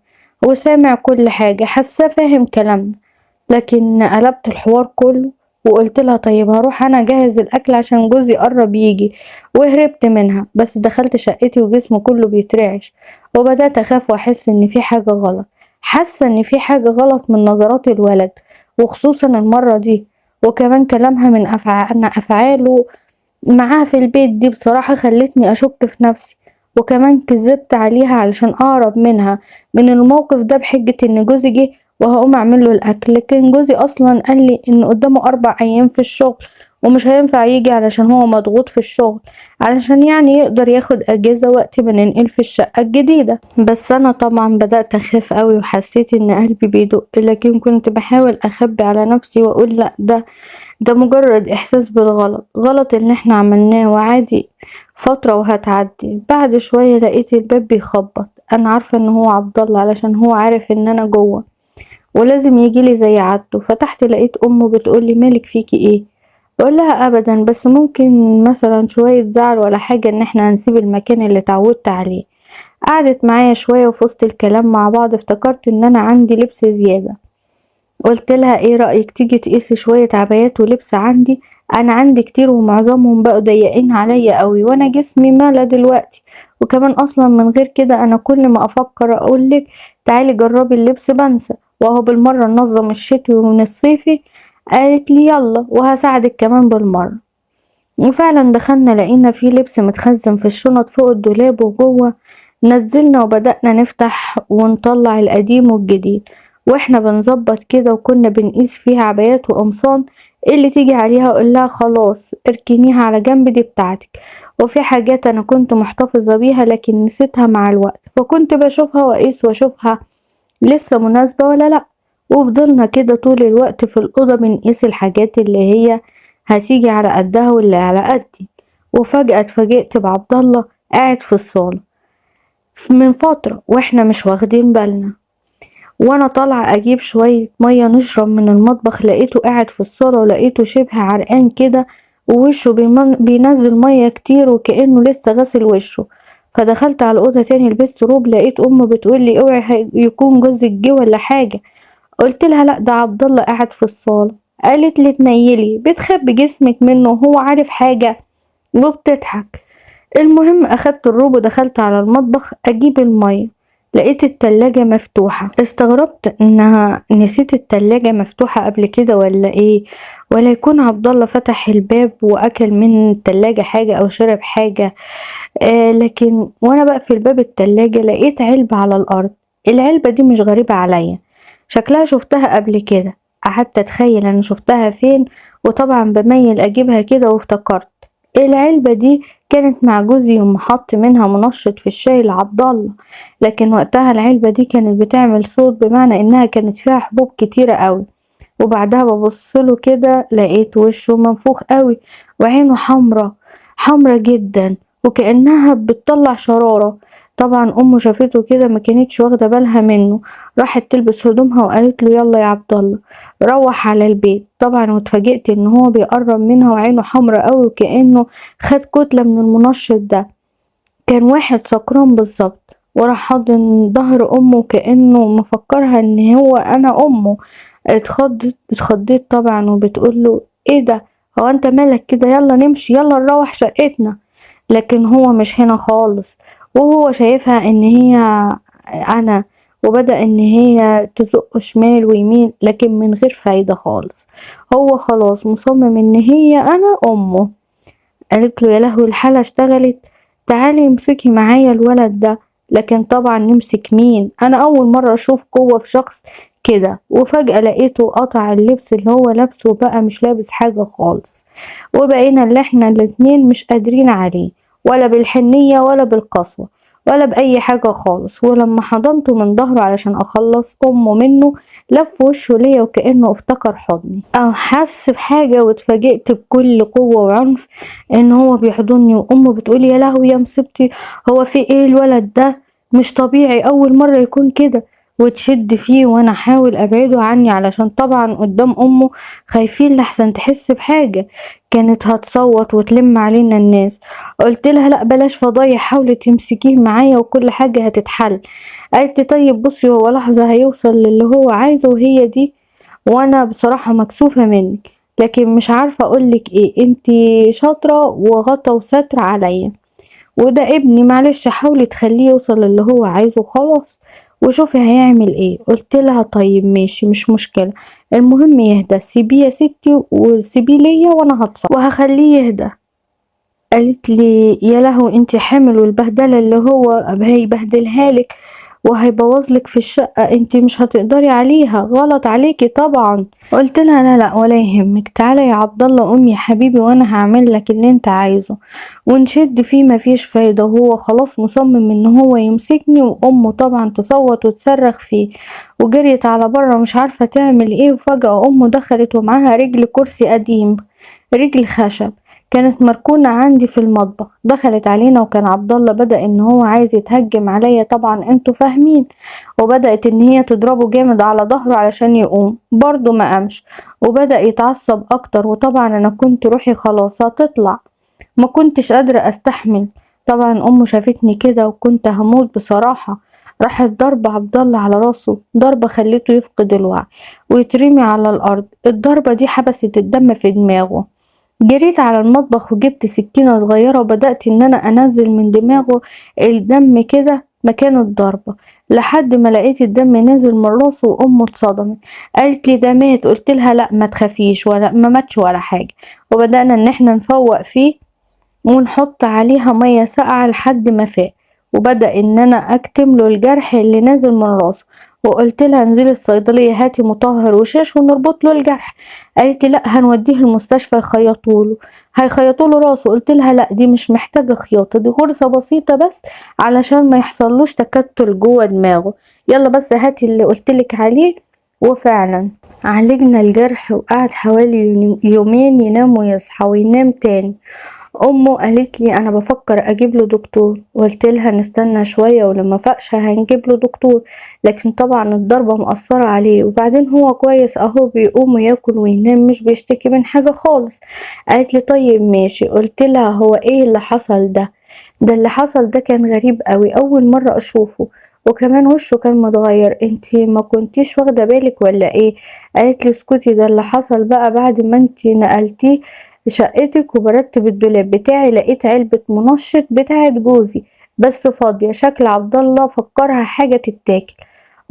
وسامع كل حاجة، حاساه فاهم كلامنا. لكن قلبت الحوار كله وقلت لها طيب هروح انا اجهز الاكل عشان جوزي قرب يجي، وهربت منها. بس دخلت شقتي وجسمي كله بيترعش وبدأت اخاف واحس ان في حاجة غلط. حاسة ان في حاجة غلط من نظرات الولد وخصوصا المرة دي، وكمان كلامها من افعاله معاها في البيت دي بصراحة خلتني أشك في نفسي. وكمان كذبت عليها علشان أهرب منها من الموقف ده بحجة إن جوزي جه وهقوم أعمله الأكل. لكن جوزي أصلا قالي إن قدامه 4 أيام في الشغل ومش هينفع يجي علشان هو مضغوط في الشغل، علشان يعني يقدر ياخد أجازة وقت ما ننقل في الشقة الجديدة. بس أنا طبعا بدأت أخاف قوي وحسيت إن قلبي بيدق، لكن كنت بحاول أخبي على نفسي وأقول لأ، ده مجرد إحساس بالغلط، غلط اللي احنا عملناه وعادي، فترة وهتعدي. بعد شوية لقيت الباب بيخبط. أنا عارفة إن هو عبد الله علشان هو عارف إن أنا جوه ولازم يجيلي زي عادته. فتحت لقيت أمه بتقولي مالك فيكي ايه؟ بقولها أبدا، بس ممكن مثلا شوية زعل ولا حاجة إن احنا هنسيب المكان اللي اتعودت عليه. قعدت معايا شوية وفي وسط الكلام مع بعض افتكرت إن أنا عندي لبس زيادة. قلت لها ايه رأيك تيجي تقيسي شوية عبايات ولبس عندي؟ انا عندي كتير ومعظمهم بقوا ضيقين عليا قوي وانا جسمي ماله دلوقتي. وكمان اصلا من غير كده انا كل ما افكر اقولك تعالي جربي اللبس بنسى، وهو بالمرة ننظم الشتوي ومن الصيفي. قالت لي يلا وهساعدك كمان بالمرة. وفعلا دخلنا لقينا فيه لبس متخزن في الشنط فوق الدولاب وجوه. نزلنا وبدأنا نفتح ونطلع القديم والجديد واحنا بنظبط كده، وكنا بنقيس فيها عبايات وقمصان. اللي تيجي عليها اقولها خلاص اركنيها على جنب دي بتاعتك. وفي حاجات انا كنت محتفظة بيها لكن نسيتها مع الوقت، فكنت بشوفها واقيس واشوفها لسه مناسبة ولا لأ. وفضلنا كده طول الوقت في الأوضة بنقيس الحاجات اللي هي هتيجي على قدها واللي على قدي. وفجأة اتفاجئت بعبد الله قاعد في الصالة من فترة واحنا مش واخدين بالنا. وانا طالعة اجيب شوية مية نشرب من المطبخ لقيته قاعد في الصالة ولقيته شبه عرقان كده ووشه بينزل مية كتير وكأنه لسه غسل وشه. فدخلت على الأوضة تاني لبست روب لقيت أمه بتقولي اوعي يكون جوزك جه ولا حاجة. قلت لها لا ده عبد الله قاعد في الصالة. قالت لي تنيلي بتخبي جسمك منه هو عارف حاجة؟ وبتضحك. المهم اخدت الروب ودخلت على المطبخ اجيب المية لقيت التلاجة مفتوحة. استغربت انها نسيت التلاجة مفتوحة قبل كده ولا ايه، ولا يكون عبد الله فتح الباب واكل من التلاجة حاجة او شرب حاجة. لكن وانا بقفل باب التلاجة لقيت علبة على الارض. العلبة دي مش غريبة عليا، شكلها شفتها قبل كده. قعدت اتخيل انا شفتها فين، وطبعا بميل اجيبها كده وافتكرت العلبة دي كانت مع جوزي يوم حط منها منشط في الشاي لعبد الله. لكن وقتها العلبة دي كانت بتعمل صوت بمعنى انها كانت فيها حبوب كتيرة قوي. وبعدها ببصله كده لقيت وشه منفوخ قوي وعينه حمرة جدا وكأنها بتطلع شرارة. طبعا امه شافته كده ما كانتش واخدة بالها منه، راحت تلبس هدومها وقالت له يلا يا عبد الله روح على البيت. طبعا واتفاجئت ان هو بيقرب منها وعينه حمرة قوي وكأنه خد كتلة من المنشط ده. كان واحد سكران بالظبط، وراح حاضن ظهر امه كأنه مفكرها ان هو انا امه. اتخضيت طبعا وبتقوله ايه ده، هو انت مالك كده؟ يلا نمشي، يلا نروح شقتنا. لكن هو مش هنا خالص، وهو شايفها ان هي انا وبدأ ان هي تزقه شمال ويمين لكن من غير فايدة خالص. هو خلاص مصمم ان هي انا امه. قالت له يا لهوي الحالة اشتغلت، تعالي امسكي معايا الولد ده. لكن طبعا نمسك مين، انا اول مرة اشوف قوة في شخص كده. وفجأة لقيته قطع اللبس اللي هو لابسه وبقى مش لابس حاجة خالص، وبقينا اللي احنا الاتنين مش قادرين عليه، ولا بالحنية ولا بالقسوة ولا بأي حاجة خالص. ولما حضنته من ظهره علشان أخلص أمه منه، لف وشه ليا وكأنه افتكر حضني أو حس بحاجة، واتفاجئت بكل قوة وعنف إن هو بيحضني، وأمه بتقول يا لهوي يا مصيبتي، هو في إيه الولد ده، مش طبيعي أول مرة يكون كده. وتشد فيه وأنا أحاول أبعده عني علشان طبعا قدام أمه خايفين لحسن تحس بحاجة، كانت هتصوت وتلم علينا الناس. قلت لها لا بلاش فضايح، حاولي تمسكيه معايا وكل حاجة هتتحل. قالت لي طيب بصي هو لحظة هيوصل للي هو عايزه وهي دي، وانا بصراحة مكسوفة منك لكن مش عارفة اقولك ايه، انتي شاطرة وغطا وستر عليا، وده ابني معلش حاولي تخليه يوصل للي هو عايزه خلاص وشوفي هيعمل ايه. قلت لها طيب ماشي مش مشكلة، المهم يهدى، سيبيه يا ستي وسيبيه ليا وانا هتصرف وهخليه يهدى. قالت لي يا لهوي انتي حامل، والبهدله اللي هو هيبهدلها لك وهيبوظ لك في الشقه، انتي مش هتقدري عليها، غلط عليكي طبعا. قلت لها لا لا ولا يهمك، تعالى يا عبد الله قوم يا حبيبي وانا هعمل لك اللي انت عايزه. ونشد فيه مفيش فايده، وهو خلاص مصمم ان هو يمسكني، وامه طبعا تصوت وتصرخ فيه وجريت على بره مش عارفه تعمل ايه. وفجاه امه دخلت ومعاها رجل كرسي قديم، رجل خشب كانت مركونة عندي في المطبخ. دخلت علينا وكان عبد الله بدأ ان هو عايز يتهجم عليا طبعا انتوا فاهمين، وبدأت ان هي تضربه جامد على ظهره علشان يقوم، برضه ما قامش وبدأ يتعصب اكتر. وطبعا انا كنت روحي خلاص هتطلع، ما كنتش قادرة استحمل. طبعا امه شافتني كده وكنت هموت بصراحة، راحت ضربة عبد الله على راسه ضربة خليته يفقد الوعي ويترمي على الارض. الضربة دي حبست الدم في دماغه. جريت على المطبخ وجبت سكينة صغيرة وبدأت ان انا انزل من دماغه الدم كده مكان الضربة لحد ما لقيت الدم نازل من راسه. وامه اتصدمت قالت لي ده مات. قلت لها لا ما تخافيش ولا ما ماتش ولا حاجة. وبدأنا ان احنا نفوق فيه ونحط عليها مية ساقعة لحد ما فاق، وبدأ ان انا اكتم له الجرح اللي نازل من راسه. وقلت لها انزلي الصيدلية هاتي مطهر وشاش ونربط له الجرح. قالت لي لا هنوديه المستشفى يخيطوله، هيخيطوله راسه. قلت لها لا دي مش محتاجة خياطة، دي غرزة بسيطة بس علشان ما يحصلوش تكتل جوه دماغه، يلا بس هاتي اللي قلتلك عليه. وفعلا عالجنا الجرح وقعد حوالي يومين ينام ويصحى وينام تاني. امه قالت لي انا بفكر اجيب له دكتور، قلت لها نستنى شويه ولما فقش هنجيب له دكتور، لكن طبعا الضربه مأثره عليه وبعدين هو كويس اهو بيقوم وياكل وينام مش بيشتكي من حاجه خالص. قالت لي طيب ماشي. قلت لها هو ايه اللي حصل ده؟ ده اللي حصل ده كان غريب قوي، اول مره اشوفه وكمان وشه كان متغير، انتي ما كنتيش واخده بالك ولا ايه؟ قالت لي اسكتي، ده اللي حصل بقى بعد ما انتي نقلتيه شقتك وبرتب الدولاب بتاعي لقيت علبة منشط بتاعت جوزي بس فاضية، شكل عبد الله فكرها حاجة تتاكل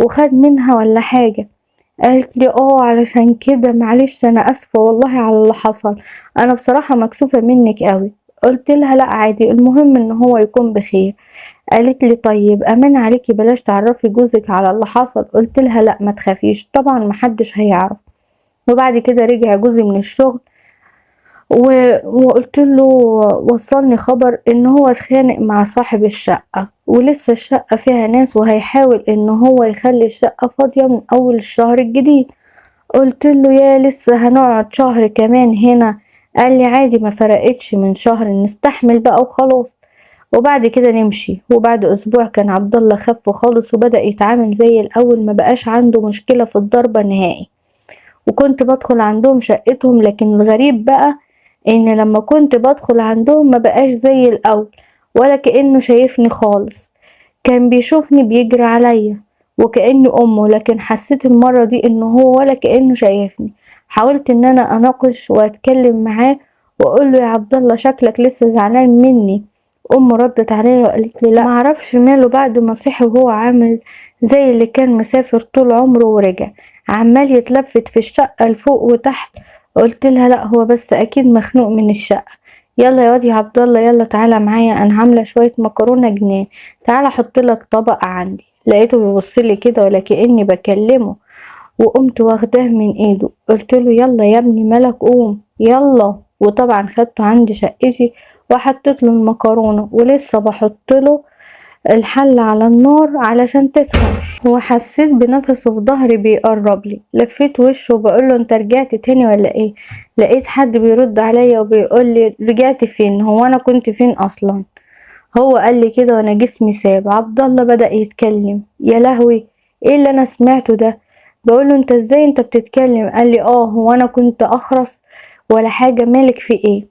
وخد منها ولا حاجة. قالت لي اه علشان كده معلش انا اسفة والله على اللي حصل، انا بصراحة مكسوفة منك قوي. قلت لها لا عادي المهم ان هو يكون بخير. قالت لي طيب امان عليكي بلاش تعرفي جوزك على اللي حصل. قلت لها لا ما تخافيش طبعا محدش هيعرف. وبعد كده رجع جوزي من الشغل وقلت له وصلني خبر ان هو اتخانق مع صاحب الشقة ولسه الشقة فيها ناس وهيحاول ان هو يخلي الشقة فاضية من اول الشهر الجديد. قلت له يا لسه هنقعد شهر كمان هنا؟ قال لي عادي ما فرقتش من شهر نستحمل بقى وخلاص وبعد كده نمشي. وبعد اسبوع كان عبد الله خف خالص وبدأ يتعامل زي الاول، ما بقاش عنده مشكلة في الضربة نهائي. وكنت بدخل عندهم شقتهم، لكن الغريب بقى ان لما كنت بدخل عندهم ما بقاش زي الاول ولا كأنه شايفني خالص، كان بيشوفني بيجري عليا وكأني امه، لكن حسيت المرة دي انه هو ولا كأنه شايفني. حاولت ان انا اناقش واتكلم معاه واقول له يا عبد الله شكلك لسه زعلان مني، امه ردت عليا وقالت لي لا معرفش ماله بعد ما صحي وهو عامل زي اللي كان مسافر طول عمره ورجع، عمال يتلفت في الشقة لفوق وتحت. قلت لها لا هو بس اكيد مخنوق من الشقة. يلا يا واد يا عبد الله يلا تعالى معايا، انا عامله شويه مكرونه جنان، تعالى احط لك طبق عندي. لقيته بيبص لي كده ولا كاني بكلمه، وقمت واخداه من ايده قلت له يلا يا ابني مالك قوم يلا. وطبعا خدته عندي شقتي وحطيت له المكرونه ولسه بحط له الحلة على النار علشان تسخن، وحسيت بنفسه في ظهري بيقرب لي. لفيت وشه وبقول له انت رجعت تاني ولا ايه؟ لقيت حد بيرد عليا وبيقول لي رجعت فين؟ هو انا كنت فين اصلا؟ هو قال لي كده وانا جسمي ساب. عبد الله بدأ يتكلم. يا لهوي ايه اللي انا سمعته ده؟ بقول له انت ازاي انت بتتكلم؟ قال لي هو انا كنت اخرس ولا حاجة؟ مالك في ايه؟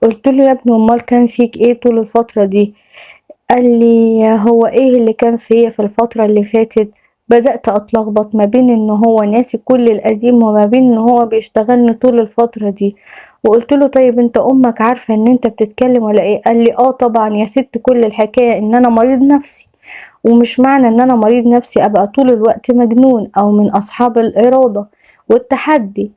قلت له يا ابني امال كان فيك ايه طول الفترة دي؟ قال لي هو ايه اللي كان فيا في الفترة اللي فاتت؟ بدأت اتلخبط ما بين ان هو ناسي كل القديم وما بين ان هو بيشتغلني طول الفترة دي. وقلت له طيب انت امك عارفة ان انت بتتكلم ولا ايه؟ قال لي طبعا يا ست، كل الحكاية ان انا مريض نفسي، ومش معنى ان انا مريض نفسي ابقى طول الوقت مجنون او من اصحاب الارادة والتحدي.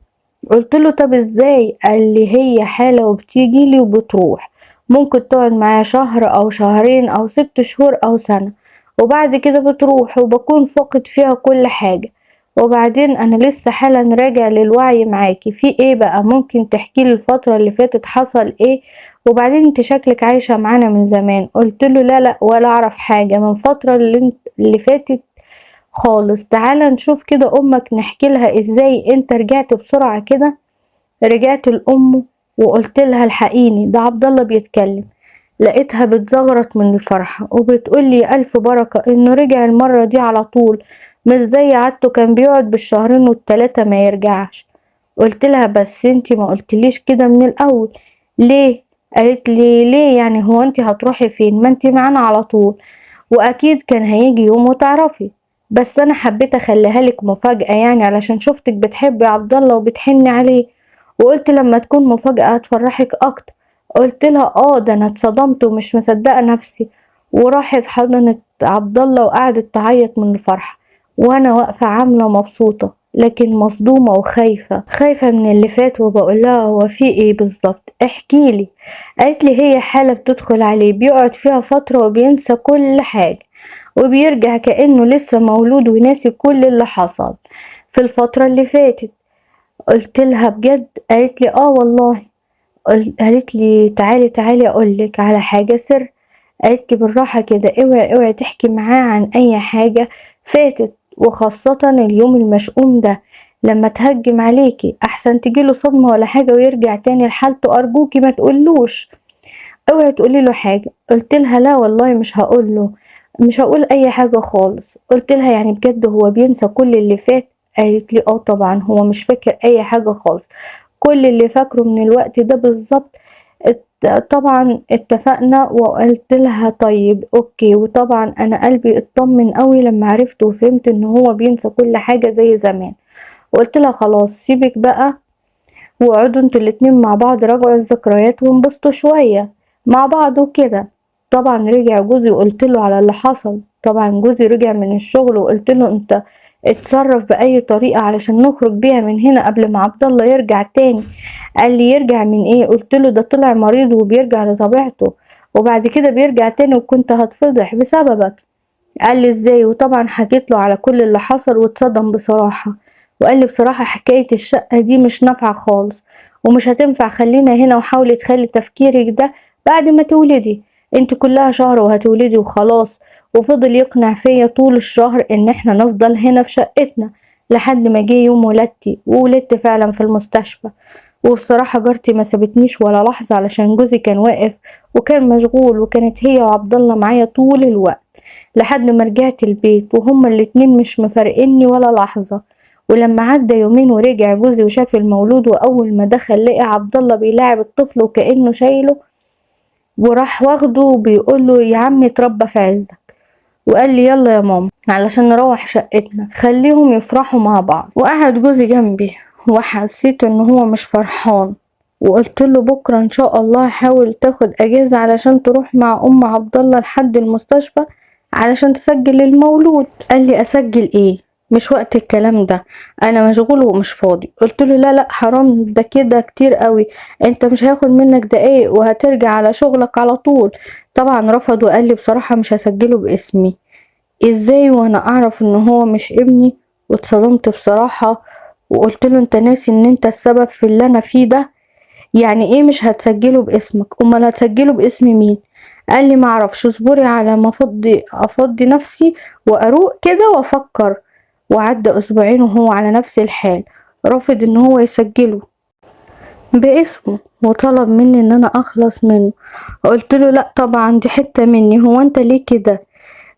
قلت له طب ازاي؟ قال لي هي حالة وبتيجي لي وبتروح، ممكن تقعد معايا شهر او شهرين او 6 شهور او سنة، وبعد كده بتروح وبكون فاقد فيها كل حاجة، وبعدين انا لسه حالا راجع للوعي معاكي. في ايه بقى؟ ممكن تحكي لي الفترة اللي فاتت حصل ايه؟ وبعدين انت شكلك عايشة معانا من زمان. قلت له لا لا ولا اعرف حاجة من فترة اللي فاتت خالص. تعالى نشوف كده امك نحكي لها ازاي انت رجعت بسرعة كده. رجعت لامه وقلت لها الحقيني ده عبد الله بيتكلم. لقيتها بتزغرط من الفرحة وبتقول لي الف بركة انه رجع المرة دي على طول، مش زي عادته كان بيقعد بالشهرين والتلاتة ما يرجعش. قلت لها بس انتي ما قلتليش كده من الاول ليه؟ قالت لي ليه يعني؟ هو انتي هتروحي فين؟ ما انتي معانا على طول، واكيد كان هيجي يوم وتعرفي، بس انا حبيت اخليها لك مفاجأة يعني علشان شفتك بتحبي عبد الله وبتحني عليه، وقلت لما تكون مفاجأة هتفرحك اكتر. قلت لها ده انا اتصدمت ومش مصدقة نفسي. وراحت حضنت عبد الله وقعدت تعيط من الفرحة، وانا واقفة عاملة مبسوطة لكن مصدومة وخايفة، خايفة من اللي فات. وبقول لها هو في ايه بالظبط؟ احكيلي. قالت لي هي حالة بتدخل عليه بيقعد فيها فترة وبينسى كل حاجة وبيرجع كأنه لسه مولود وناسي كل اللي حصل في الفترة اللي فاتت. قلت لها بجد؟ قالت لي والله. قالت لي تعالي تعالي اقولك على حاجة سر. قالت لي بالراحة كده، اوعي اوعي تحكي معاه عن اي حاجة فاتت، وخاصة اليوم المشؤوم ده لما تهجم عليكي احسن تجيله صدمة ولا حاجة ويرجع تاني لحالته. ارجوكي ما تقولوش، اوعي تقولي له حاجة. قلت لها لا والله مش هقول له، مش هقول اي حاجة خالص. قلت لها يعني بجد هو بينسى كل اللي فات؟ قالت لي طبعا هو مش فاكر اي حاجة خالص، كل اللي فاكره من الوقت ده بالظبط. طبعا اتفقنا. وقلت لها طيب اوكي. وطبعا انا قلبي اطمن قوي لما عرفت وفهمت ان هو بينسى كل حاجة زي زمان. قلت لها خلاص سيبك بقى واقعدوا انتوا الاتنين مع بعض راجعوا الذكريات وانبسطوا شوية مع بعض وكده. طبعا رجع جوزي وقلت له على اللي حصل. طبعا جوزي رجع من الشغل وقلت له انت اتصرف بأي طريقة علشان نخرج بيها من هنا قبل ما عبد الله يرجع تاني. قال لي يرجع من ايه؟ قلت له ده طلع مريض وبيرجع لطبيعته وبعد كده بيرجع تاني وكنت هتفضح بسببك. قال لي ازاي؟ وطبعا حكيت له على كل اللي حصل واتصدم بصراحة، وقال لي بصراحة حكاية الشقة دي مش نافعة خالص ومش هتنفع، خلينا هنا وحاولي تخلي تفكيرك ده بعد ما تولدي، انت كلها شهر وهتولدي وخلاص. وفضل يقنع فيا طول الشهر ان احنا نفضل هنا في شقتنا لحد ما جه يوم ولدتي، وولدت فعلا في المستشفى. وبصراحة جارتي ما سابتنيش ولا لحظة علشان جوزي كان واقف وكان مشغول، وكانت هي وعبد الله معايا طول الوقت لحد ما رجعت البيت وهما الاتنين مش مفارقيني ولا لحظة. ولما عدى يومين ورجع جوزي وشاف المولود، واول ما دخل لقى عبد الله بيلاعب الطفل وكأنه شايله، وراح واخده وبيقول له يا عمي اتربى في عزك. وقال لي يلا يا ماما علشان نروح شقتنا خليهم يفرحوا مع بعض. وقعد جوزي جنبي وحسيت ان هو مش فرحان، وقلت له بكرة ان شاء الله هحاول تاخد اجازة علشان تروح مع ام عبد الله لحد المستشفى علشان تسجل المولود. قال لي اسجل ايه؟ مش وقت الكلام ده، انا مشغول ومش فاضي. قلت له لا لا حرام، ده كده كتير قوي، انت مش هياخد منك دقايق وهترجع على شغلك على طول. طبعا رفض وقال لي بصراحة مش هسجله باسمي. ازاي وانا اعرف ان هو مش ابني؟ واتصدمت بصراحة، وقلت له انت ناسي ان انت السبب في اللي انا فيه ده؟ يعني ايه مش هتسجله باسمك؟ امال هتسجله باسم مين؟ قال لي معرفش، اصبري على ما افضي نفسي واروق كده وافكر. وعدى اسبوعين وهو على نفس الحال، رافض ان هو يسجله باسمه وطلب مني ان انا اخلص منه. قلت له لا طبعا، دي حتة مني، هو انت ليه كده؟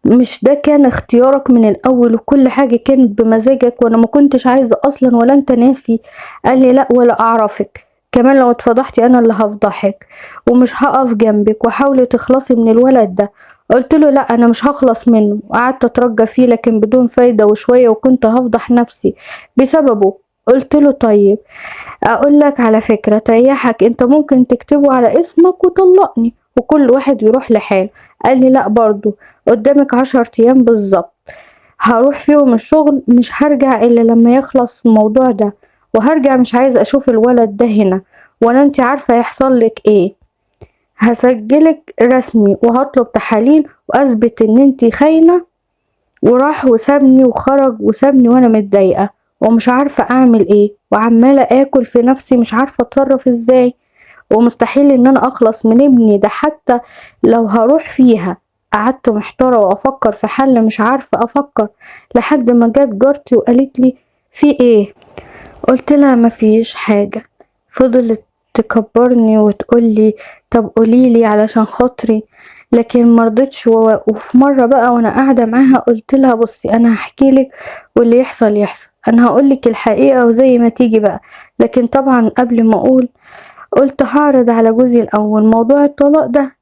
مش ده كان اختيارك من الاول وكل حاجة كانت بمزاجك وانا ما كنتش عايزة اصلا ولا انت ناسي؟ قال لي لا ولا اعرفك، كمان لو اتفضحتي انا اللي هفضحك ومش هقف جنبك، وحاولي تخلصي من الولد ده. قلت له لا انا مش هخلص منه، وقعدت اترجى فيه لكن بدون فايدة، وشوية وكنت هفضح نفسي بسببه. قلت له طيب اقول لك على فكرة تريحك، انت ممكن تكتبه على اسمك وطلقني وكل واحد يروح لحاله. قال لي لا برضو، قدامك 10 ايام بالظبط هروح فيهم الشغل، مش هرجع الا لما يخلص الموضوع ده، وهرجع مش عايزة اشوف الولد ده هنا، ولا انت عارفة يحصل لك ايه. هسجلك رسمي وهطلب تحاليل واثبت ان انت خاينة. وراح وسابني وخرج وسابني وانا متضايقة ومش عارفة اعمل ايه، وعمالة اكل في نفسي مش عارفة اتصرف ازاي. ومستحيل ان انا اخلص من ابني ده حتى لو هروح فيها. قعدت محتارة وافكر في حل مش عارفة افكر، لحد ما جت جارتي وقالت لي في ايه؟ قلت لها مفيش حاجة. فضلت تكبرني وتقولي طب قوليلي علشان خاطري، لكن مرضتش. وفي مرة بقى وانا قاعدة معاها قلت لها بصي انا هحكيلك واللي يحصل يحصل، انا هقولك الحقيقة وزي ما تيجي بقى. لكن طبعا قبل ما اقول قلت هعرض على جوزي الاول موضوع الطلاق ده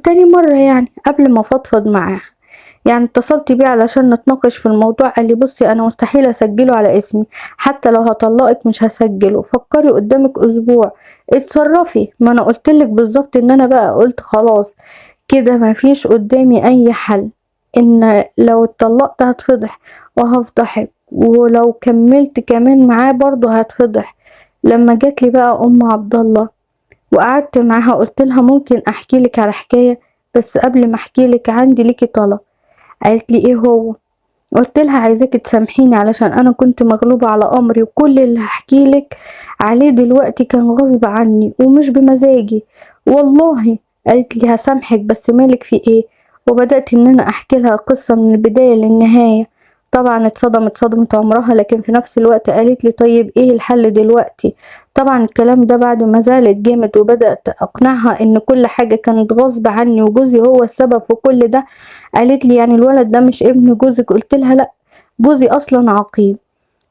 تاني مرة، يعني قبل ما افضفض معاه. يعني اتصلت بيه علشان نتناقش في الموضوع، قال لي بصي انا مستحيل اسجله على اسمي، حتى لو هطلقك مش هسجله، فكري قدامك اسبوع اتصرفي. ما انا قلتلك بالظبط ان انا بقى قلت خلاص كده مفيش قدامي اي حل، ان لو اتطلقت هتفضح وهفضحك، ولو كملت كمان معاه برضه هتفضح. لما جاتلي بقى ام عبد الله وقعدت معاها قلت لها ممكن احكي لك على حكاية، بس قبل ما احكي لك عندي ليكي طلب. قالت لي ايه هو؟ قلت لها عايزاكي تسامحيني علشان انا كنت مغلوبة على امري، وكل اللي هحكي لك عليه دلوقتي كان غصب عني ومش بمزاجي والله. قالت لي هسامحك بس مالك في ايه؟ وبدأت ان انا احكي لها القصة من البداية للنهاية. طبعا اتصدمت صدمة عمرها، لكن في نفس الوقت قالت لي طيب ايه الحل دلوقتي؟ طبعا الكلام ده بعد ما زعلت جامد، وبدأت اقنعها ان كل حاجة كانت غصب عني وجوزي هو السبب في كل ده. قالت لي يعني الولد ده مش ابن جوزك؟ قلت لها لا، جوزي اصلا عقيم،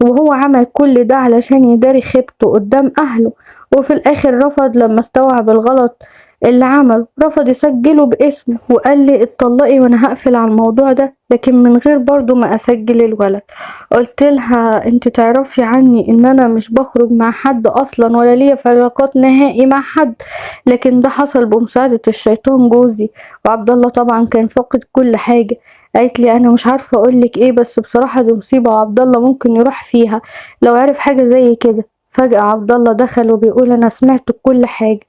وهو عمل كل ده علشان يداري خيبته قدام اهله، وفي الاخر رفض لما استوعب الغلط اللي عمله، رفض يسجله باسمه وقال لي اتطلقي وانا هقفل على الموضوع ده، لكن من غير برضو ما اسجل الولد. قلت لها انت تعرفي عني ان انا مش بخرج مع حد اصلا ولا ليا في علاقات نهائي مع حد، لكن ده حصل بمساعدة الشيطان جوزي. وعبد الله طبعا كان فاقد كل حاجة. قالت لي انا مش عارفه اقولك ايه، بس بصراحه دي مصيبه وعبد الله ممكن يروح فيها لو عرف حاجه زي كده. فجأة عبد الله دخل وبيقول انا سمعت كل حاجه،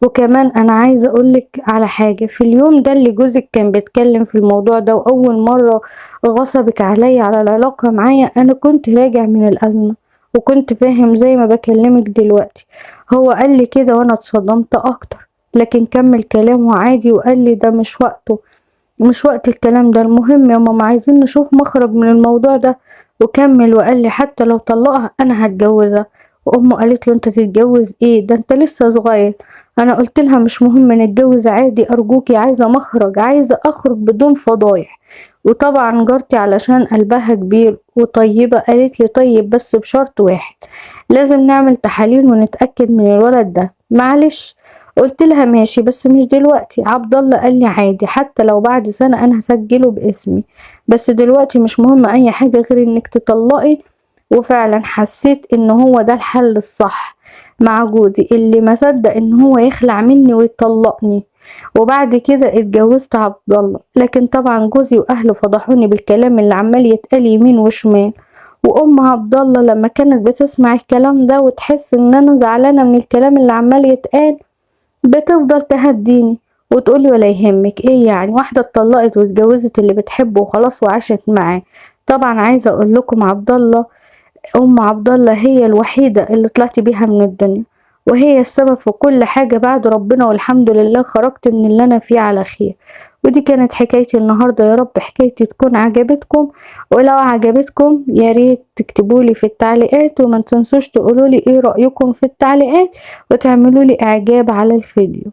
وكمان انا عايزه اقولك على حاجه. في اليوم ده اللي جوزك كان بيتكلم في الموضوع ده واول مره غصبك عليا على العلاقه معايا، انا كنت راجع من الازمه وكنت فاهم زي ما بكلمك دلوقتي. هو قال لي كده وانا اتصدمت اكتر، لكن كمل كلامه عادي وقال لي ده مش وقته، مش وقت الكلام ده، المهم يا ماما عايزين نشوف مخرج من الموضوع ده. وكمل وقال لي حتى لو طلقها انا هتجوزها. وامه قالت له انت تتجوز ايه؟ ده انت لسه صغير. انا قلت لها مش مهم نتجوز عادي ارجوكي، عايزه مخرج، عايزه اخرج بدون فضايح. وطبعا جارتي علشان قلبها كبير وطيبه قالت لي طيب بس بشرط واحد، لازم نعمل تحاليل ونتاكد من الولد ده معلش. قلت لها ماشي بس مش دلوقتي. عبد الله قال لي عادي حتى لو بعد سنة انا هسجله باسمي، بس دلوقتي مش مهم اي حاجة غير انك تطلقي وفعلا حسيت ان هو ده الحل الصح مع جوزي اللي ما صدق ان هو يخلع مني ويطلقني. وبعد كده اتجوزت عبد الله، لكن طبعا جوزي واهله فضحوني بالكلام اللي عمال يتقال يمين وشمال. وام عبد الله لما كانت بتسمع الكلام ده وتحس ان انا زعلانه من الكلام اللي عمال يتقال، بتفضل تهديني وتقولي ولا يهمك، ايه يعني واحده اتطلقت واتجوزت اللي بتحبه وخلاص وعاشت معاه. طبعا عايزه اقول لكم ام عبد الله هي الوحيده اللي طلعت بيها من الدنيا، وهي السبب في كل حاجه بعد ربنا، والحمد لله خرجت من اللي انا فيه على خير. ودي كانت حكايتي النهارده، يا رب حكايتي تكون عجبتكم. ولو عجبتكم يا ريت تكتبولي في التعليقات، وما تنسوش تقولولي ايه رأيكم في التعليقات، وتعملولي اعجاب على الفيديو.